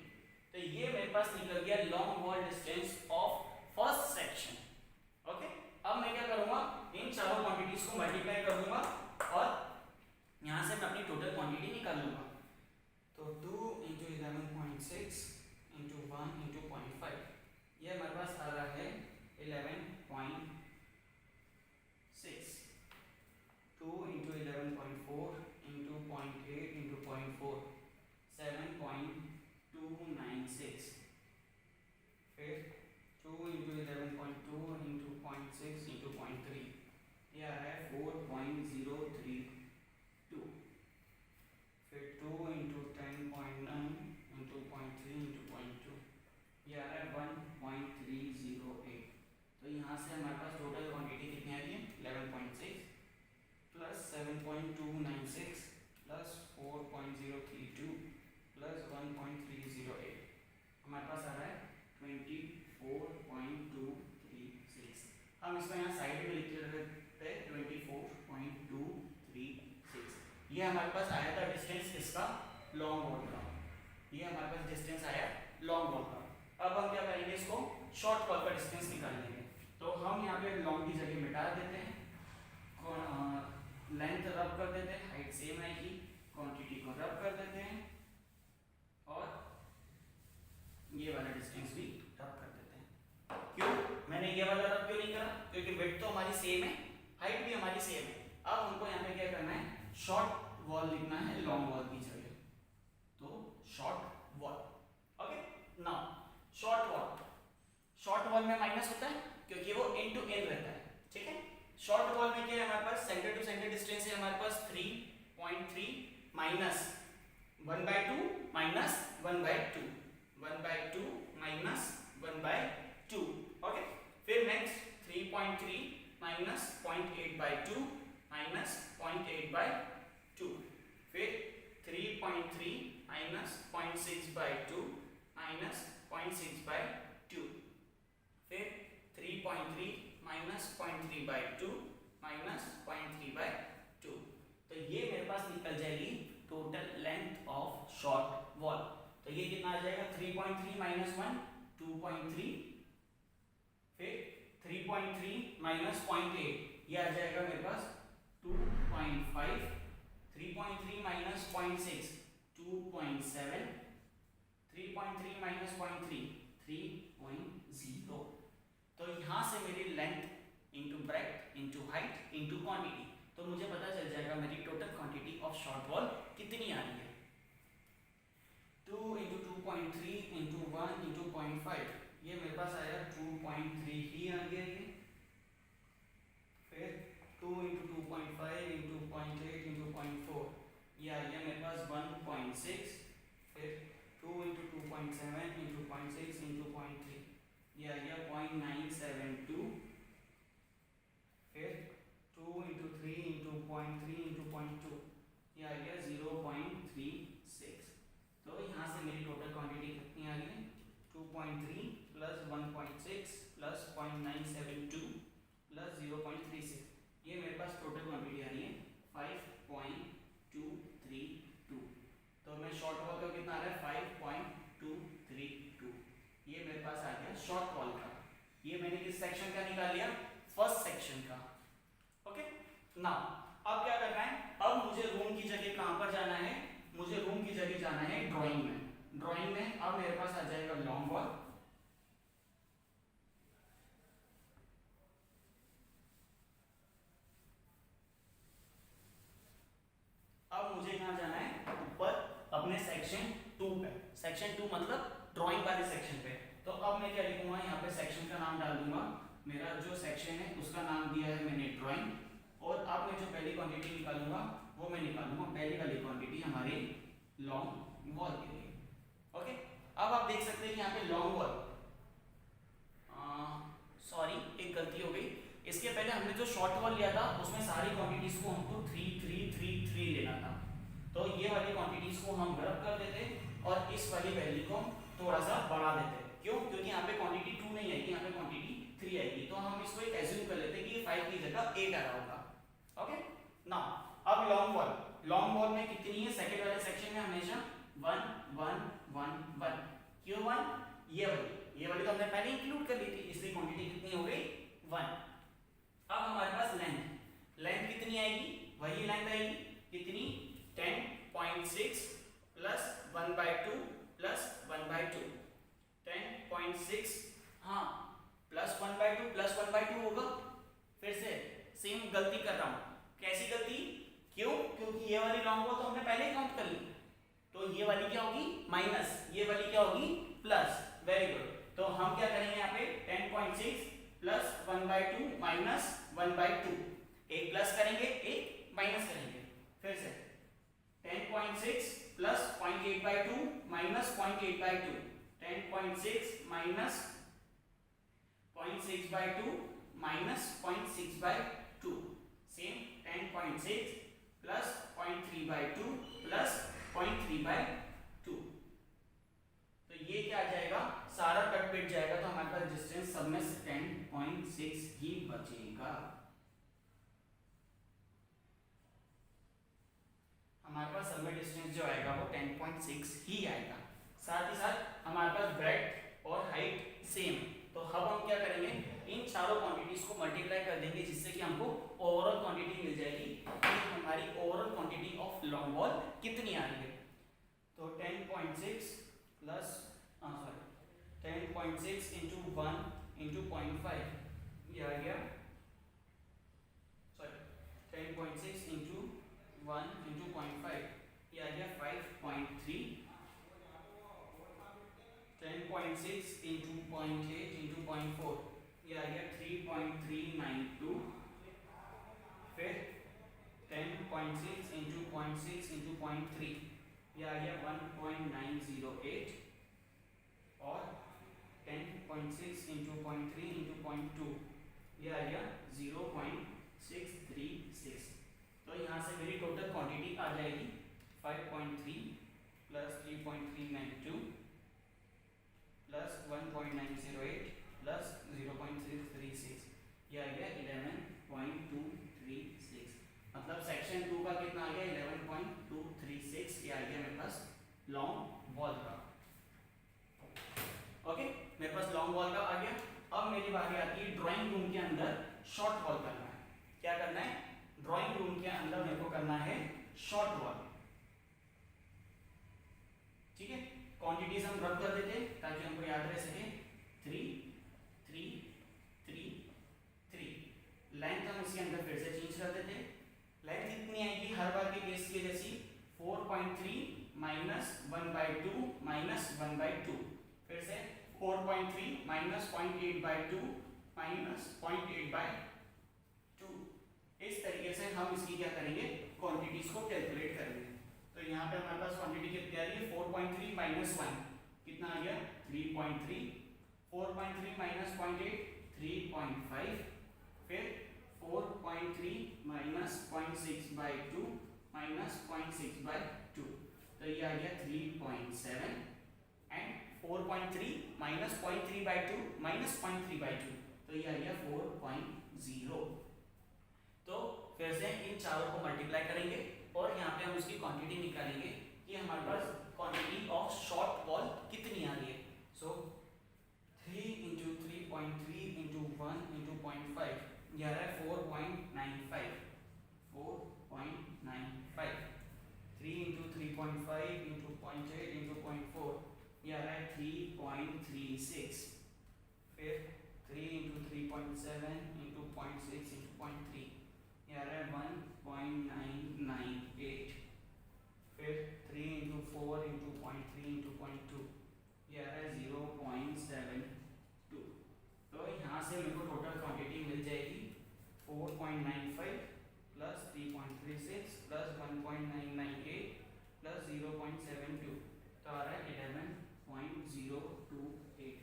तो ये मेरे पास निकल गया long wall distance of first section. Okay, अब मैं क्या करूंगा, इन चारों क्वांटिटीज को मल्टीप्लाई कर दूंगा और यहां से मैं अपनी टोटल क्वांटिटी निकाल लूंगा। तो 2 × 11.6 × 1 × 0.5, ये हमारे पास आ रहा है 11.6, 2 × 11.4 × 0.8 × 0.4, 7.296, फिर 2 × 11.2 × 0.6 × 0.3, ये आ रहा है 4.032, फिर 2 × 10.9 × 0.3 × 0.2, ये आ रहा है 1.308, तो यहाँ से हमारे पास टोटल क्वांटिटी कितनी आ रही है, 11.6 प्लस 7.296 प्लस 4.032 प्लस 1.308, हमारे पास आ रहा है 24.236। हम इसको यहाँ साइड में लिख रहे थे 24.236। ये हमारे पास आया था डिस्टेंस किसका, लॉन्ग वॉल का, ये हमारे पास डिस्टेंस आया लॉन्ग वॉल का। अब हम क्या करेंगे, इसको शॉर्ट वॉल का डिस्टेंस निकाल लेंगे। तो हम यहाँ पे लॉन्ग की जगह मिटा देते हैं, लेंथ रब कर देते हैं, हाइट सेम आएगी, क्वांटिटी को रब कर देते हैं और ये वाला डिस्टेंस भी रब कर देते हैं। क्यों मैंने ये वाला रब क्यों नहीं करा, क्योंकि विड्थ तो हमारी सेम है, हाइट भी हमारी सेम है। अब हमको यहाँ पे क्या करना है, शॉर्ट वॉल लिखना है लॉन्ग वॉल की जगह, तो शॉर्ट वॉल। वॉल में माइनस होता है क्योंकि वो इन टू इन रहता है, ठीक है। शॉर्ट वॉल में क्या है हमारे पास, सेंटर टू सेंटर डिस्टेंस है हमारे पास 3.3 माइनस 1/2 माइनस 1/2, 1/2 माइनस 1/2, ओके। फिर नेक्स्ट 3.3 माइनस 0.8/2 माइनस 0.8/2, फिर 3.3 माइनस 0.6/2 माइनस 0.6/2, फिर 3.3 माइनस 0.3/2 माइनस 0.3/2। तो ये मेरे पास निकल जाएगी total length of short wall. तो ये कितना आ जाएगा, 3.3 माइनस 1 2.3, फिर 3.3 माइनस 0.8 ये आ जाएगा मेरे पास 2.5, 3.3 माइनस 0.6 2.7, 3.3 माइनस 0.3 3.0। तो यहाँ से मेरी length into breadth into height into quantity, तो मुझे पता चल जाएगा मेरी total quantity of short wall कितनी आ रही है। 2 इंटू 2.3 इंटू 1 इंटू 0.5, ये मेरे पास आया 2.3 ही आ गया ये। फिर 2 इंटू 2.5 इंटू 0.8 इंटू 0.4, ये आ गया मेरे पास 1.6। फिर 2 इंटू 2.7 इंटू 0.6 इंटू 0.3, ये आ गया 0.972। फिर 2 इंटू 3 इंटू 0.3 इंटू 0.2, ये आ गया 0.36। तो यहाँ से मेरी टोटल क्वांटिटी कितनी आ गई, 2.3 प्लस 1.6 प्लस 0.972 प्लस 0.36, ये मेरे पास टोटल क्वांटिटी आ रही है 5.232। तो मैं शॉर्ट वॉल का कितना आ रहा है 5.232, ये मेरे पास आ गया शॉर्ट वॉल का। ये मैंने किस सेक्शन का निकाल लिया, फर्स्ट सेक्शन का, ओके। नाउ अब क्या करना है, अब मुझे रूम की जगह कहां पर जाना है, मुझे रूम की जगह जाना है ड्राइंग में। ड्राइंग में अब मेरे पास आ जाएगा लॉन्ग वॉल, अब मुझे कहां जाना है, ऊपर अपने सेक्शन 2 पे। सेक्शन 2 मतलब ड्राइंग वाले सेक्शन पे। तो अब मैं क्या लिखूंगा, यहाँ पे सेक्शन का नाम डाल दूंगा, मेरा जो सेक्शन है उसका नाम दिया है मैंने ड्राइंग। और अब मैं जो पहली क्वांटिटी निकालूंगा वो मैं निकालूंगा पहली वाली क्वांटिटी हमारी लॉन्ग वॉल के लिए, ओके। अब आप देख सकते हैं कि यहाँ पे लॉन्ग वॉल, सॉरी एक गलती हो गई, इसके पहले हमने जो शॉर्ट वॉल लिया था उसमें सारी क्वांटिटीज को हमको 3 3 3 3 लेना था। तो ये वाली क्वांटिटीज को हम रब कर देते और इस वाली वैल्यू को थोड़ा सा बढ़ा देते। क्यों, क्योंकि यहाँ पे क्वांटिटी 2 नहीं आएगी, यहाँ पे क्वांटिटी 3 आएगी। तो हम इसको एक एज्यूम कर लेते हैं कि ये 5 की जगह 8 आ रहा होगा, ओके। नाउ अब लॉन्ग वॉल, लॉन्ग वॉल में कितनी है, सेकंड वाले सेक्शन में हमेशा 1 1 1 1। क्यों 1, ये वाली तो हमने पहले इंक्लूड कर ली थी, इसलिए क्वांटिटी कितनी हो गई 1। अब हमारे पास लेंथ, लेंथ कितनी आएगी, वही लेंथ आएगी कितनी 10.6 प्लस 1/2 प्लस 1/2, 10.6 हाँ प्लस 1/2 प्लस 1/2 होगा। फिर से सेम गलती कर रहा हूं, कैसी गलती, क्यों, क्योंकि ये वाली लॉन्ग वॉल तो हमने पहले ही काउंट कर ली। तो ये वाली क्या होगी माइनस, ये वाली क्या होगी प्लस, वेरी गुड। तो हम क्या करेंगे यहाँ पे 10.6 प्लस 1/2 माइनस 1/2, एक प्लस करेंगे एक माइनस करेंगे। फिर से 10.6 plus 0.8/2 minus 0.8/2, 10.6 minus 0.6/2 minus 0.6/2, same 10.6 plus 0.3/2 plus 0.3/2। तो ये क्या आ जाएगा, सारा कट पिट जाएगा, तो हमारे पास डिस्टेंस सब में 10.6 ही बचेगा। हमारे पास सब में डिस्टेंस जो आएगा वो 10.6 ही आएगा। साथ ही साथ हमारे पास ब्रेड्थ और हाइट सेम है। तो अब हम क्या करेंगे, इन चारों क्वांटिटीज को मल्टीप्लाई कर देंगे, जिससे कि हमको ओवरऑल क्वांटिटी मिल जाएगी कि हमारी overall quantity of long wall कितनी आ रही है। तो 10.6 प्लस 10.6 इंटू 1 इंटू 0.5, ये आ गया, सॉरी 10.6 इंटू 1 इंटू 0.5, ये आ गया 5.3, 10.6 10.6 into 0.8 into 0.4, ये आ गया 3.392, फिर 10.6 into 0.6 into 0.3, ये आ गया 1.908, और 10.6 into 0.3 into 0.2, ये आ गया 0.636। तो यहाँ से मेरी टोटल क्वांटिटी आ जाएगी 5.3 प्लस 3.392 प्लस 1.908 प्लस 0.636, ये आ गया 11.236। मतलब सेक्शन 2 का कितना आ गया 11.236, ये आ गया मेरे पास लॉन्ग वॉल का। ओके, मेरे पास लॉन्ग वॉल का आ गया। अब मेरी बारी आती है ड्राइंग रूम के अंदर शॉर्ट वॉल करना है। क्या करना है, ड्राइंग रूम के अंदर मेरे को करना है शॉर्ट वॉल। ठीक है, क्वांटिटीज हम रब कर देते ताकि हमको याद रह सके। 3 3 3 3, लेंथ हम इसके अंदर फिर से चेंज कर देते। लेंथ कितनी आएगी हर बार के केस की जैसी 4.3 माइनस 1/2 माइनस 1/2, फिर से 4.3 माइनस 0.8/2 माइनस 0.8/2। इस तरीके से हम इसकी क्या करेंगे, क्वांटिटीज को कैलकुलेट करेंगे। तो यहाँ पे हमारे पास क्वांटिटी कितनी आ रही है 4.3 माइनस 1 कितना आ गया 3.3, 4.3 माइनस 0.8 3.5, फिर 4.3 माइनस 0.6/2 माइनस 0.6/2, तो ये आ गया 3.7, एंड 4.3 माइनस 0.3/2 माइनस 0.3/2, तो ये आ गया 4.0। तो फिर से इन चारों को मल्टीप्लाई करेंगे और यहाँ पे हम उसकी क्वांटिटी निकालेंगे कि हमारे पास क्वांटिटी ऑफ शॉर्ट वॉल कितनी आ रही है। सो 3 into 3.3 into 1 into 0.5, ये आ रहा है 4.95, 4.95। 3 into 3.5 into 0.8 into 0.4, ये आ रहा है 3.36, फिर 3 into 3.7 into 0.6 into 0.3, ये आ रहा है 1.998, फिर 3 into 4 into 0.3 into 0.2, ये आ रहा है 0.72। तो यहाँ से मेरे को टोटल क्वांटिटी मिल जाएगी 4.95 प्लस 3.36 प्लस 1.998 प्लस 0.72, तो आ रहा है 11.028।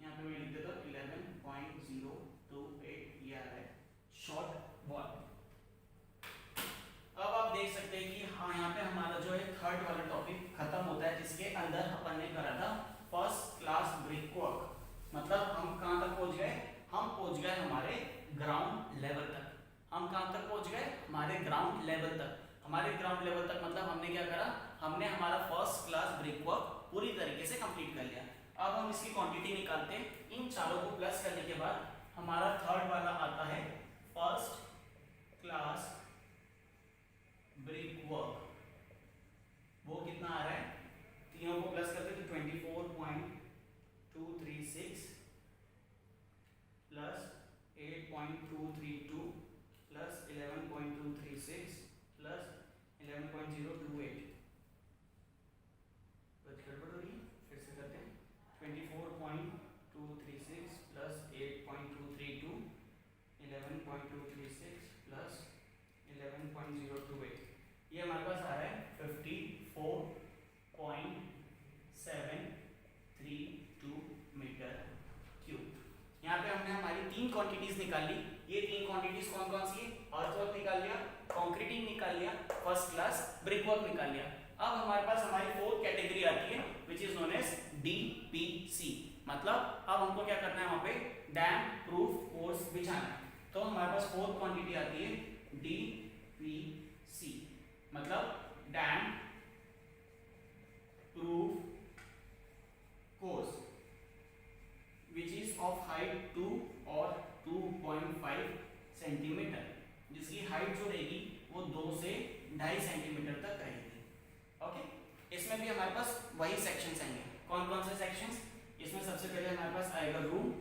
यहाँ पे मैं लिख देता हूँ 11.028, ये आ रहा है शॉर्ट वॉल। अब आप देख सकते हैं कि हाँ यहाँ पे हमारा जो है थर्ड वाला टॉपिक खत्म होता है, जिसके अंदर अपन ने करा था फर्स्ट क्लास ब्रिक वर्क। मतलब हम कहाँ तक पहुँच गए, हम पहुँच गए हमारे ग्राउंड लेवल तक। हम कहाँ तक पहुँच गए, हमारे ग्राउंड लेवल तक। हमारे ग्राउंड लेवल तक मतलब हमने क्या करा, हमने हमारा फर्स्ट क्लास ब्रिक वर्क पूरी तरीके से कंप्लीट कर लिया। अब हम इसकी क्वांटिटी निकालते हैं। इन चारों को प्लस करने के बाद हमारा थर्ड वाला आता है फर्स्ट क्लास ब्रिक वर्क। वो कितना आ रहा है, तीनों को प्लस करते तो 24.236 प्लस 8.232 प्लस 11.236 प्लस 11.028। गड़बड़ हो रही है, फिर से करते हैं। 24.236 प्लस 8.232 11.236 प्लस 11.028, ये हमारे पास आ रहा है 54.732 मीटर क्यूब। यहाँ पे हमने हमारी 3 क्वांटिटीज निकाली। ये 3 क्वांटिटीज कौन कौन सी है, अर्थवर्क निकाल लिया, कंक्रीटिंग निकाल लिया, फर्स्ट क्लास ब्रिक वर्क निकाल लिया। अब हमारे पास हमारी फोर्थ कैटेगरी आती है which is known as DPC. मतलब अब हमको क्या करना है, वहां पे डैम प्रूफ कोर्स बिछाना है। तो हमारे पास फोर्थ क्वांटिटी आती है डीपीसी, मतलब dam proof course which is of height 2 और 2.5 सेंटीमीटर, जिसकी हाइट जो रहेगी वो 2 से 2.5 सेंटीमीटर तक रहेगी। ओके, इसमें भी हमारे पास वही सेक्शंस आएंगे। कौन कौन से सेक्शंस, इसमें सबसे पहले हमारे पास आएगा रूम,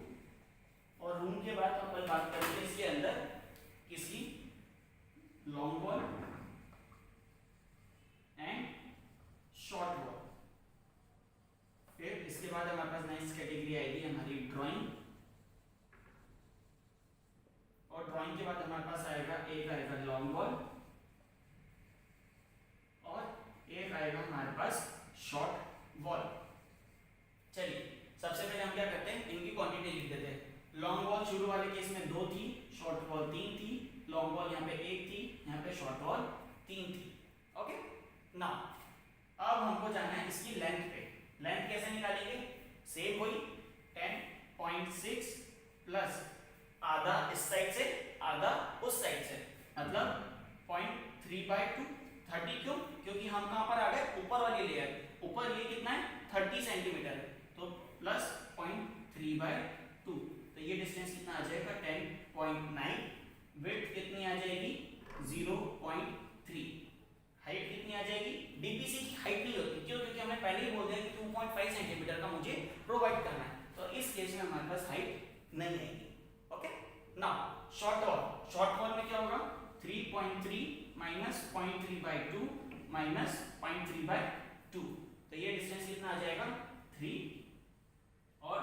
और रूम के बाद अपन बात करेंगे इसके अंदर किसकी, long wall and short wall. फिर इसके बाद हमारे पास नेक्स्ट कैटेगरी आएगी हमारी ड्राइंग, और ड्राइंग के बाद हमारे पास आएगा एक आएगा लॉन्ग बॉल और एक आएगा हमारे पास शॉर्ट बॉल। चलिए सबसे पहले हम क्या करते हैं, इनकी क्वांटिटी लिख देते हैं। लॉन्ग बॉल शुरू वाले केस में 2 थी, शॉर्ट बॉल 3 थी, लॉन्ग बॉल यहाँ पे 1 थी, यहाँ पे शॉर्ट बॉल 3 थी। ओके नाउ अब हमको जाना है इसकी लेंथ पे। लेंथ कैसे निकालेंगे, सेम हुई 10.6 प्लस आधा इस साइड से आधा उस साइड से, मतलब 0.3/2। 30 क्यों, क्योंकि हम कहां पर आ गए, ऊपर वाली लेयर। ऊपर ये कितना है 30 सेंटीमीटर है, तो प्लस 0.3/2, तो ये डिस्टेंस कितना आ जाएगा 10.9। विड्थ कितनी आ जाएगी 0.3। हाइट कितनी आ जाएगी, डीपीसी की हाइट नहीं होती, क्यों, क्योंकि हमने पहले ही बोल दिया कि 2.5 सेंटीमीटर का मुझे प्रोवाइड करना है, तो इस केस में हमारे पास हाइट नहीं आएगी। Okay now short ball, short ball में क्या होगा 3.3 माइनस 0.3/2 माइनस 0.3/2, तो ये डिस्टेंस कितना आ जाएगा 3 और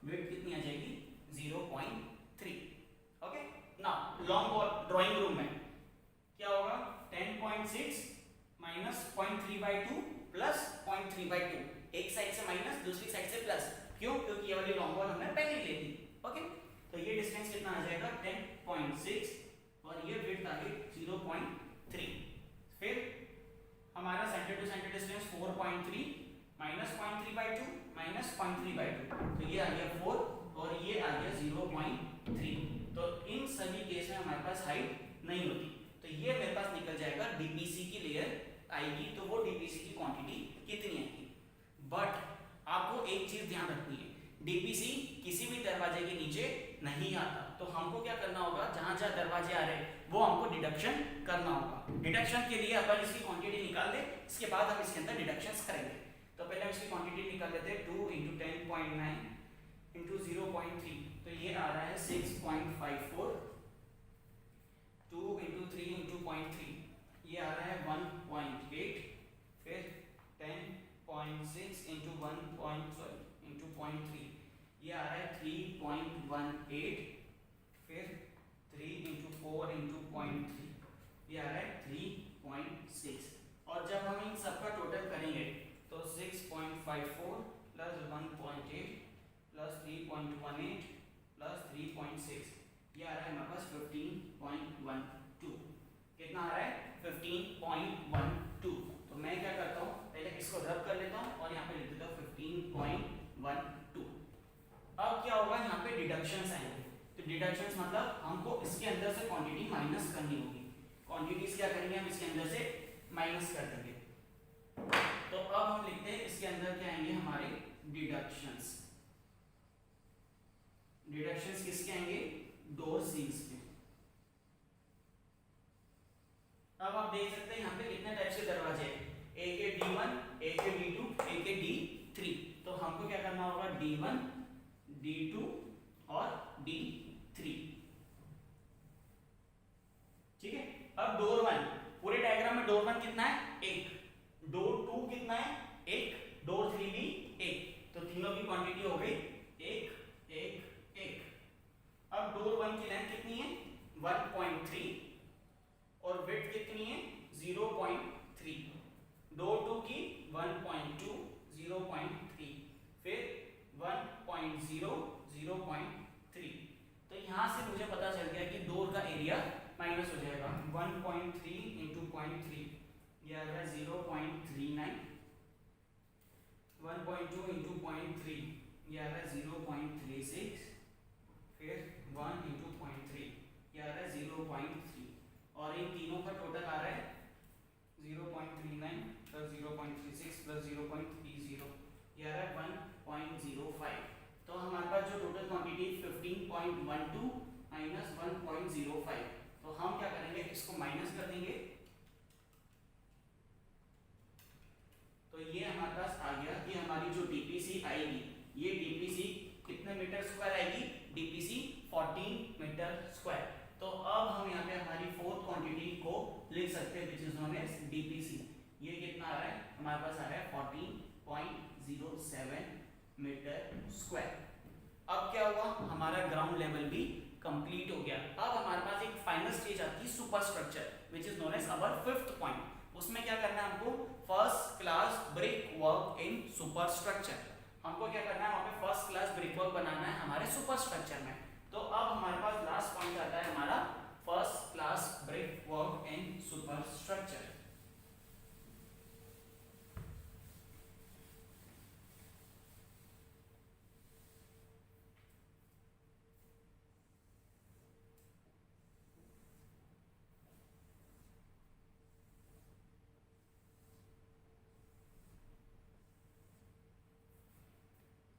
विड्थ कितनी आ जाएगी 0.3। Okay now long ball drawing room में क्या होगा 10.6 माइनस 0.3/2 प्लस 0.3/2, एक साइड से माइनस दूसरी साइड से प्लस, क्यों, क्योंकि ये वाली लॉन्ग बॉल हमने पहले ही ले ली। ओके तो ये डिस्टेंस कितना आ जाएगा 10.6 और ये विड्थ आ गई 0.3। फिर हमारा centre to centre distance 4.3 minus 0.3/2 minus 0.3/2, तो ये आ गया 4 और ये आ गया 0.3। तो इन सभी केस में हमारे पास हाइट नहीं होती, तो ये मेरे पास निकल जाएगा डीपीसी की लेयर आएगी, तो वो डीपीसी की क्वांटिटी कितनी आएगी। बट आपको एक चीज ध्यान रखनी है, डीपीसी किसी भी दरवाजे के नीचे नहीं आता, तो हमको क्या करना होगा, जहां जहां दरवाजे आ रहे हैं वो हमको डिडक्शन करना होगा। डिडक्शन के लिए अपन इसकी क्वांटिटी निकाल दे, इसके बाद हम इसके अंदर डिडक्शंस करेंगे। तो पहले हम इसकी क्वांटिटी निकाल लेते हैं, 2 × 10.9 × 0.3, तो ये आ रहा है 6.54, 2 × 3 × 0.3 ये आ रहा है 1.8, फिर 10.6 × 0.3 ये आ रहा है 3.18, फिर 3 × 4 × 0.3 ये आ रहा है 3.6, और जब हम इन सबका टोटल करेंगे तो 6.54 प्लस 1.8 प्लस 3.18 प्लस 3.6 ये आ रहा है हमारे पास 15.12। कितना आ रहा है 15.12। तो मैं क्या करता हूँ, पहले इसको रब कर लेता हूँ और यहाँ पे लिख देता हूँ 15.12। अब क्या होगा, यहाँ पे डिडक्शंस आएंगे, तो डिडक्शंस मतलब हमको इसके अंदर से क्वांटिटी माइनस करनी होगी। क्वांटिटीज क्या करेंगे, हम इसके अंदर से माइनस कर देंगे। तो अब हम लिखते हैं इसके अंदर क्या आएंगे हमारे डिडक्शंस। डिडक्शंस किसके आएंगे, डोर सील्स के। अब आप देख सकते हैं यहाँ पे कितने टाइप के दरवाजे हैं, एक है D1, एक है D2, एक है D3। तो हमको क्या करना होगा, D1, D2 और D3। ठीक है, अब डोर 1, पूरे डायग्राम में डोर 1 कितना है 1, डोर 2 कितना है 1, डोर 3 भी 1, तो तीनों की क्वांटिटी हो गई 1 1 1। अब डोर 1 की लेंथ कितनी है 1.3 और विड्थ कितनी है 0.3, डोर 2 की 1.2 0.3, फिर 1.0 0.3। तो यहां से मुझे पता चल गया कि डोर का एरिया माइनस हो जाएगा 1.3 × 0.3 ये आ गया 0.39, 1.2 × 0.3 ये आ रहा है 0.36, फिर 1 × 0.3 ये आ रहा है 0.3, और इन तीनों का टोटल आ रहा है 0.39 प्लस 0.36 प्लस 0.30 ये आ रहा है 1.05। तो हमारे पास जो टोटल क्वांटिटी 15.12 माइनस 1.05, तो हम क्या करेंगे, इसको माइनस कर देंगे, तो ये हमारे पास आ गया कि हमारी जो डीपीसी आएगी, ये डीपीसी कितने मीटर स्क्वायर आएगी, डीपीसी 14 मीटर स्क्वायर। तो अब हम यहाँ पे हमारी फोर्थ क्वांटिटी को लिख सकते हैं, which is known as DPC. ये कितना आ रहा है, हमारे पास आ रहा है 14.07 मीटर स्क्वायर। अब क्या हुआ, हमारा ग्राउंड लेवल भी कंप्लीट हो गया। अब हमारे पास एक फाइनल स्टेज आती है super structure which is known as our fifth point. उसमें क्या करना है हमको, first class brick work in super structure. हमको क्या करना है, वहां पे फर्स्ट क्लास ब्रिक वर्क बनाना है हमारे सुपर स्ट्रक्चर में। तो अब हमारे पास लास्ट पॉइंट आता है हमारा first class brick work in super structure.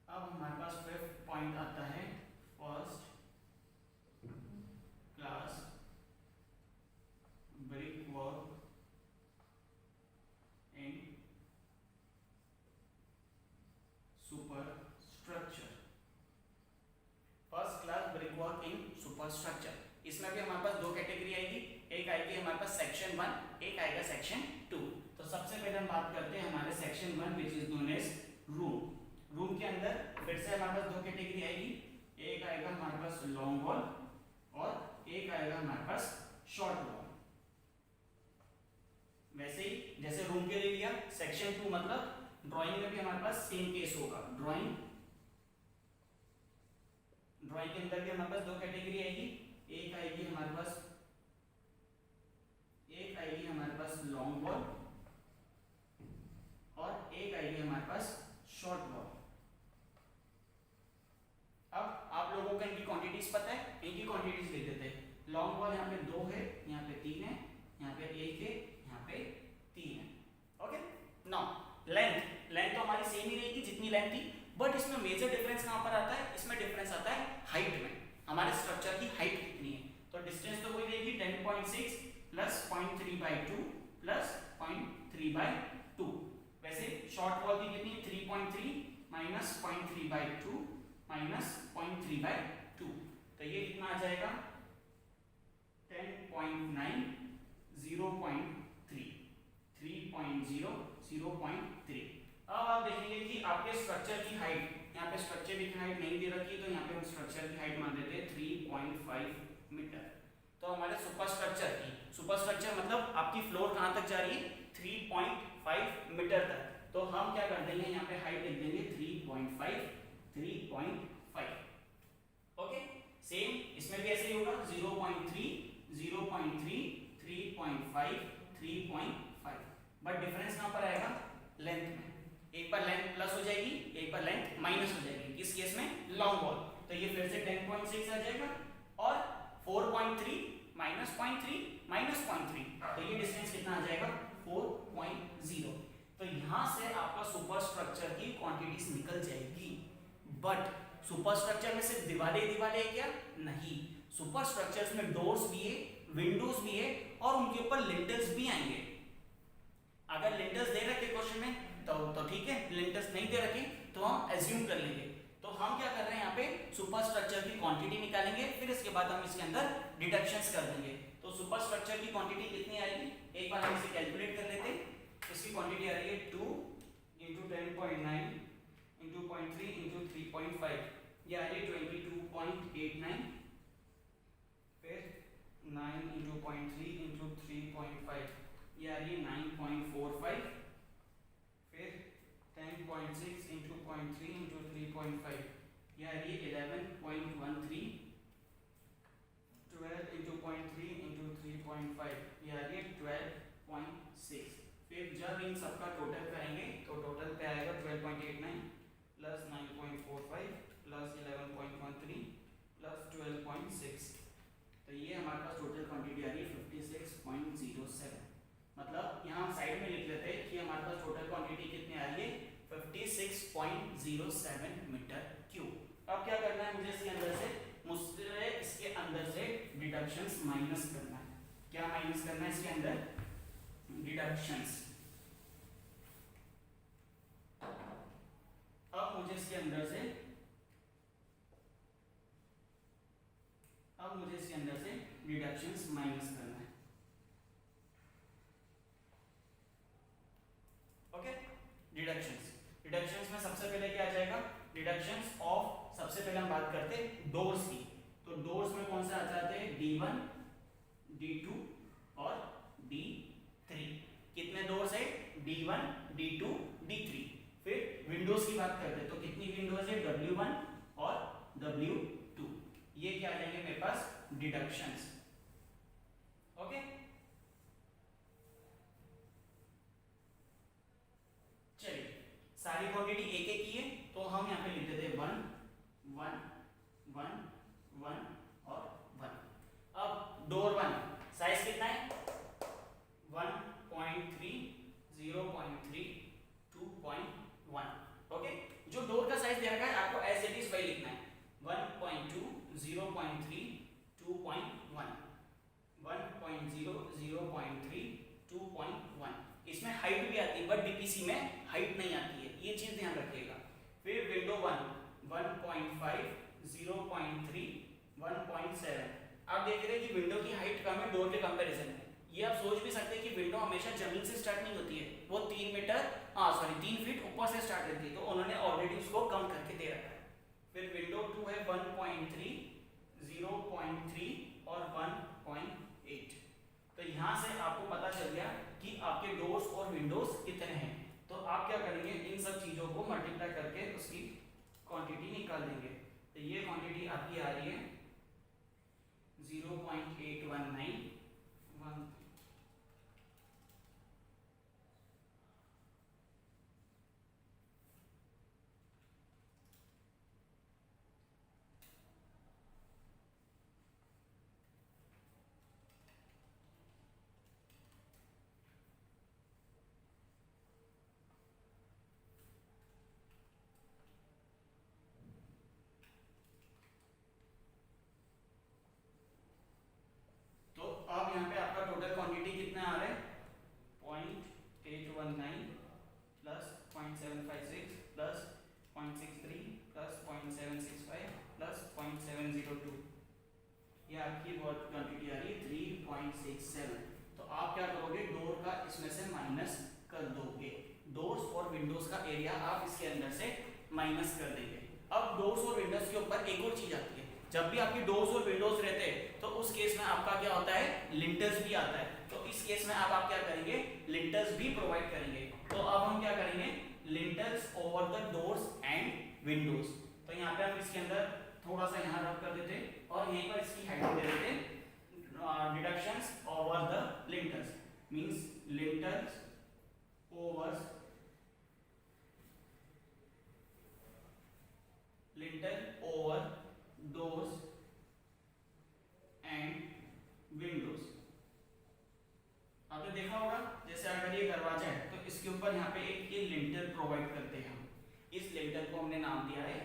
अब हमारे पास फिफ्थ पॉइंट आता है first class brick work in super structure. First class brick work in super structure, इसमें भी हमारे पास दो कैटेगरी आएगी, एक आएगी हमारे पास सेक्शन 1, एक आएगा सेक्शन 2। तो सबसे पहले हम बात करते हैं हमारे section 1 which is known as room. Room के अंदर फिर से हमारे पास दो कैटेगरी आएगी, एक आएगा हमारे पास लॉन्ग वॉल और एक आएगा हमारे पास शॉर्ट वॉल। वैसे ही जैसे रूम के लिए लिया, सेक्शन 2 मतलब ड्राइंग में भी हमारे पास सेम केस होगा। ड्राइंग के अंदर भी हमारे पास दो कैटेगरी आएगी, एक आएगी हमारे पास लॉन्ग वॉल और एक आएगी हमारे पास शॉर्ट वॉल। अब आप लोगों को इनकी क्वांटिटीज पता है, इनकी क्वांटिटीज लिख देते हैं। लॉन्ग वॉल यहाँ पे 2 है, यहाँ पे 3 है, यहाँ पे 1 है, यहाँ पे 3 है। ओके, नाउ लेंथ तो हमारी सेम ही रहेगी जितनी लेंथ थी, बट इसमें मेजर डिफरेंस कहां पर आता है, इसमें डिफरेंस आता है हाइट में। हमारे स्ट्रक्चर की हाइट कितनी है, तो डिस्टेंस तो वही रहेगी 10.6 प्लस 0.3/2 प्लस 0.3/2। वैसे शॉर्ट वॉल की कितनी, 3.3 माइनस 0.3/2 माइनस 0.3/2, तो ये कितना आ जाएगा 10.9 0.3 3.0 0.3। अब आप देखेंगे कि आपके स्ट्रक्चर की हाइट, यहाँ पे स्ट्रक्चर की हाइट नहीं दे रखी, तो यहाँ पे हम स्ट्रक्चर की हाइट मान देते हैं 3.5 मीटर। तो हमारे सुपर स्ट्रक्चर मतलब आपकी फ्लोर कहाँ तक जा रही है, 3.5 मीटर तक। तो हम क्या कर देंगे, यहाँ पे हाइट लिख देंगे 3.5। ओके, सेम इसमें भी ऐसे ही होगा 0.3 0.3 3.5 3.5, बट डिफरेंस कहाँ पर आएगा, लेंथ में। एक पर लेंथ प्लस हो जाएगी, एक पर लेंथ माइनस हो जाएगी। किस केस में, लॉन्ग वॉल। तो ये फिर से 10.6 आ जाएगा और 4.3 माइनस 0.3 माइनस 0.3, तो ये डिस्टेंस कितना आ जाएगा 4.0। तो यहां से आपका सुपर स्ट्रक्चर की क्वांटिटीज निकल जाएगी। बट सुपर स्ट्रक्चर में सिर्फ दीवारें है क्या, नहीं, सुपर स्ट्रक्चर्स में डोर्स भी है, विंडोज भी है और उनके ऊपर लिंटल्स भी आएंगे। अगर लिंटल्स दे रखे क्वेश्चन में तो ठीक है, लिंटल्स नहीं दे रखे तो हम एज्यूम कर लेंगे। तो हम क्या कर रहे हैं, यहाँ पे सुपर स्ट्रक्चर की क्वांटिटी निकालेंगे, फिर इसके बाद हम इसके अंदर डिडक्शंस कर देंगे। तो सुपर स्ट्रक्चर की क्वांटिटी कितनी आएगी, एक बार हम इसे कैलकुलेट कर लेते हैं। इसकी क्वांटिटी आ रही है 2 × 10.9 × 0.3 × 3.5, ये आ रही है 22.89, फिर 9 × 0.3 × 3.5, ये आ रही है 9.45, फिर 10.6 × 0.3 × 3.5, ये आ रही है 11.13, 12 × 0.3 × 3.5, ये आ रही है 12.6। फिर जब इन सबका टोटल करेंगे तो टोटल पे आएगा 12.89 प्लस 9.45 प्लस 11.13 प्लस 12.6, तो ये हमारे पास टोटल क्वांटिटी आ रही है 56.07। मतलब यहाँ साइड में लिख लेते हैं कि हमारे पास टोटल क्वांटिटी कितनी आ रही है 56.07 मीटर क्यूब। अब क्या करना है, मुझे इसके अंदर से डिडक्शंस माइनस करना है। क्या माइनस करना है इसके अंदर, डिडक्शंस। अब मुझे इसके अंदर से डिडक्शंस माइनस करना है। ओके, डिडक्शंस में सबसे पहले क्या आ जाएगा, डिडक्शंस ऑफ, सबसे पहले हम बात करते हैं डोर्स की। तो डोर्स में कौन सा आ जाते हैं, D1, D2 और D3। कितने डोर्स है, D1, D2, D3। फिर विंडोज की बात करते हैं, तो कितनी विंडोज है, W1 और W2। ये क्या आ जाएंगे मेरे पास, डिडक्शंस। ओके, चलिए सारी क्वांटिटी एक एक की है, तो हम यहाँ पे लिख देते हैं 1 1 1 1 और 1। अब डोर 1 साइज कितना है, 1.3, 0.3, 2.1। ओके, जो डोर का साइज दे रखा है आपको एज इट इज वही लिखना है, 1.2, 0.3, 2.1, 1.0, 0.3, 2.1। इसमें हाइट भी आती है बट डीपीसी में हाइट नहीं आती है, ये चीज ध्यान रखिएगा। फिर विंडो 1 1.5, 0.3, 1.7। आप देख रहे हैं कि विंडो की हाइट कम है डोर के कंपैरिजन में। ये आप सोच भी सकते हैं कि विंडो हमेशा जमीन से स्टार्ट नहीं होती है, वो 3 फीट ऊपर से स्टार्ट होती है, तो उन्होंने ऑलरेडी उसको कम करके दे रखा है। फिर विंडो 2 है 1.3, 0.3 और 1.8। तो यहाँ से आपको पता चल गया कि आपके डोर्स और विंडोज कितने हैं। तो आप क्या करेंगे, इन सब चीजों को मल्टीप्लाई करके उसकी क्वांटिटी निकाल देंगे। तो ये क्वांटिटी आपकी आ रही है 0.819 1। तो अब यहाँ पे आपका टोटल क्वांटिटी कितना आ रहा है, 0.819 प्लस 0.756 प्लस 0.63 प्लस 0.765 प्लस 0.702। ये आपकी क्वांटिटी आ रही है 3.67। तो आप क्या करोगे, डोर का इसमें से माइनस कर दोगे, डोर्स और विंडोज का एरिया आप इसके अंदर से माइनस कर देंगे। अब डोर्स और विंडोज के ऊपर एक और चीज आती है, जब भी आपके डोर्स और विंडोज रहते हैं तो उस केस में आपका क्या होता है, लिंटर्स भी आता है। तो इस केस में आप क्या करेंगे, लिंटर्स भी प्रोवाइड करेंगे। तो अब हम क्या करेंगे, Lintner's over the doors and Windows. तो यहाँ पे हम इसके अंदर थोड़ा सा यहाँ रब कर देते और यहीं पर इसकी हेडिंग दे देते, deductions over the Lintner's, means Lintner's over doors and Windows. आपने देखा होगा, जैसे अगर ये दरवाजा है तो इसके ऊपर यहाँ पे एक ये लिंटर प्रोवाइड करते हैं हम। इस लिंटर को हमने नाम दिया है,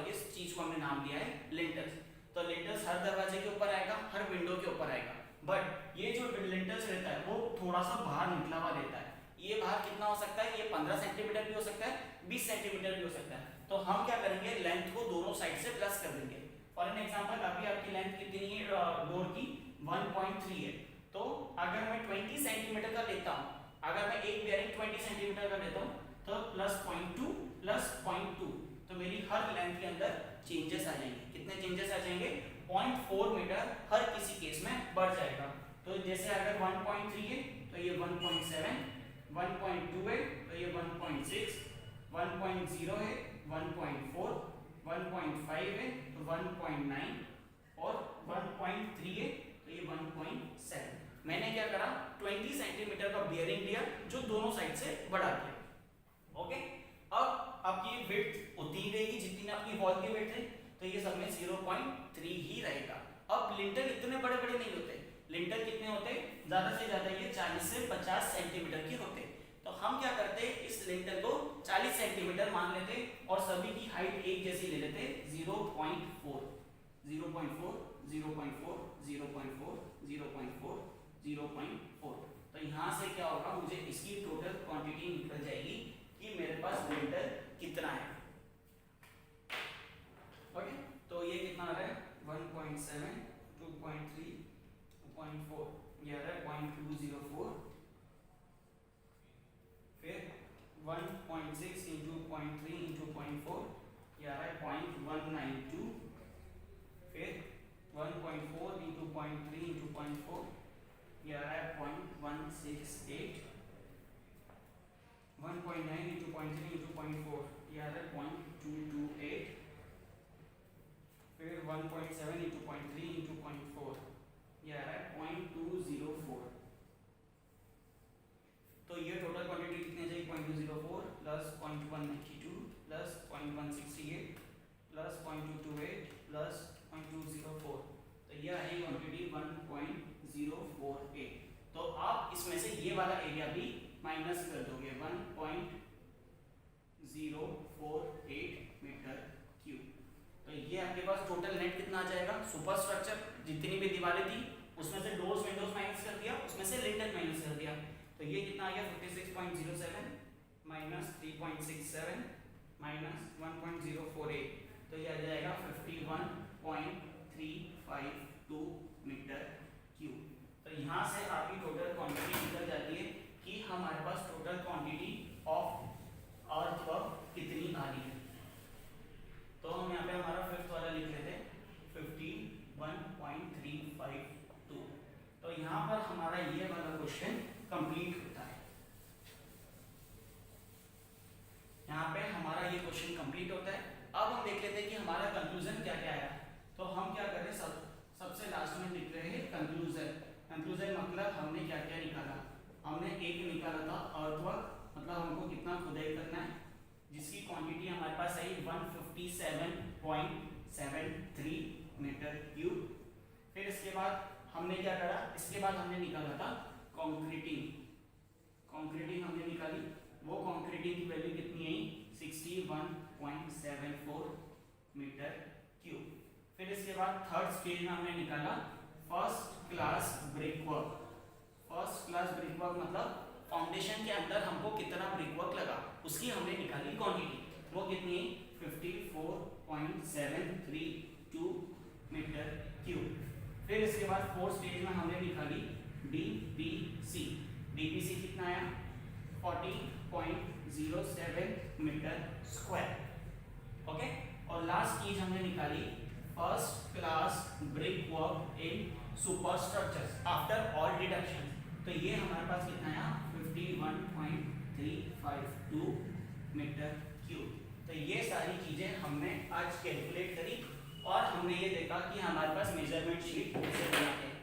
इस चीज को हमने नाम दिया है लिंटर्स। तो लिंटर्स हर दरवाजे के ऊपर आएगा, हर विंडो के ऊपर आएगा, बट ये जो लिंटर्स रहता है वो थोड़ा सा बाहर निकला हुआ रहता है। ये बाहर कितना हो सकता है, ये 15 सेंटीमीटर भी हो सकता है, 20 सेंटीमीटर भी हो सकता है। तो हम क्या करेंगे, लेंथ को दोनों साइड से प्लस कर देंगे। फॉर एन एग्जांपल, अभी आपकी लेंथ कितनी है डोर की, 1.3 है। तो अगर मैं 20 सेंटीमीटर का लेता हूँ, अगर मैं एक बेयरिंग 20 सेंटीमीटर का लेता हूँ तो प्लस 0.2 प्लस 0.2, तो मेरी हर लेंथ के अंदर चेंजेस आ जाएंगे। कितने चेंजेस आ जाएंगे, 0.4 मीटर हर किसी केस में बढ़ जाएगा। तो जैसे अगर 1.3 है तो ये 1.7, 1.2 है तो ये 1.6, 1.0 है 1.4, 1.5 है तो 1.9 और 1.3 है तो ये 1.7। मैंने क्या करा, 20 सेंटीमीटर का बियरिंग लिया जो दोनों साइड से बढ़ा दिया। ओके, अब आपकी विड्थ उतनी ही रहेगी जितनी आपकी वॉल की विड्थ है, तो ये सब में 0.3 ही रहेगा। अब लिंटर इतने बड़े बड़े नहीं होते, लिंटर कितने होते हैं, ज्यादा से ज्यादा ये 40 से 50 सेंटीमीटर के होते। तो हम क्या करते, इस लिंटर को 40 सेंटीमीटर मान लेते और सभी की हाइट एक जैसी ले लेते, 0.4, 0.4, 0.4, 0.4, 0.4, 0.4। तो यहाँ से क्या होगा, मुझे इसकी टोटल क्वांटिटी निकल जाएगी कि मेरे पास लिंटर कितना है। ओके, तो ये कितना आ रहा है, 1.7, 2.3, 2.4, ये आ रहा है 0.204, फिर 1.6 इंटू 0.3 इंटू 0.4, ये आ रहा है 0.168 प्लस 0.228 प्लस 0.204, तो ये आई क्वांटिटी 1.048। तो आप इसमें से ये वाला एरिया भी माइनस कर दोगे, 1.048 मीटर क्यूब। तो ये आपके पास टोटल नेट कितना आ जाएगा? सुपर स्ट्रक्चर जितनी भी दीवारें थी उसमें से डोर्स विंडोज माइनस कर दिया, उसमें से लिंटल माइनस कर दिया, तो ये कितना आ गया 56.07 माइनस 3.67 माइनस 1.048, तो ये आ जाएगा 51.352 मीटर क्यूब। तो यहाँ से आपकी टोटल क्वांटिटी निकल जाती है कि हमारे पास टोटल क्वांटिटी ऑफ अर्थवर्क कितनी आ रही है। तो हम यहाँ पे हमारा फिफ्थ वाला लिख लेते हैं 51.352। तो यहाँ पर हमारा ये वाला क्वेश्चन कंप्लीट होता है। यहाँ पे हमारा ये क्वेश्चन कंप्लीट होता है। अब हम देख लेते हैं कि हमारा कंक्लूजन क्या क्या आया। तो हम क्या करें, सबसे लास्ट में लिख रहे हैं कंक्लूजन। कंक्लूजन मतलब हमने क्या क्या निकाला। हमने एक निकाला था अर्थवर्क, मतलब हमको कितना खुदाई करना है, जिसकी क्वांटिटी हमारे पास आई 157.73 मीटर क्यूब। फिर इसके बाद हमने क्या करा, इसके बाद हमने निकाला था कंक्रीटिंग। कंक्रीटिंग हमने निकाली, वो कंक्रीटिंग की वैल्यू कितनी आई 61.74 मीटर क्यूब। फिर इसके बाद थर्ड स्टेज में हमने निकाला first class brickwork. First class brickwork मतलब फाउंडेशन के अंदर हमको कितना ब्रिकवर्क लगा, उसकी हमने निकाली क्वांटिटी, वो कितनी 54.732 मीटर क्यूब। फिर इसके बाद फोर्थ स्टेज में हमने निकाली डीपीसी। डीपीसी कितना आया 40.07 मीटर स्क्वायर। ओके, और लास्ट चीज हमने निकाली first class brickwork in super structures after all deduction. तो ये हमारे पास कितना आया 51.352 मीटर क्यूब। तो ये सारी चीजें हमने आज कैलकुलेट करी और हमने ये देखा कि हमारे पास मेजरमेंट शीट कैसे बनाते हैं।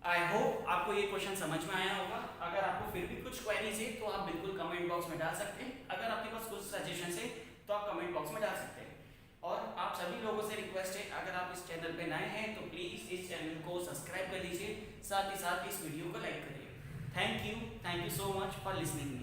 आई होप आपको ये क्वेश्चन समझ में आया होगा। अगर आपको फिर भी कुछ क्वेरीज है तो आप बिल्कुल कमेंट बॉक्स में डाल सकते हैं। अगर आपके पास कुछ सजेशन है तो आप कमेंट बॉक्स में डाल सकते हैं। और आप सभी लोगों से रिक्वेस्ट है, अगर आप इस चैनल पे नए हैं तो प्लीज इस चैनल को सब्सक्राइब कर लीजिए, साथ ही साथ इस वीडियो को लाइक करिए। Thank you so much for listening me.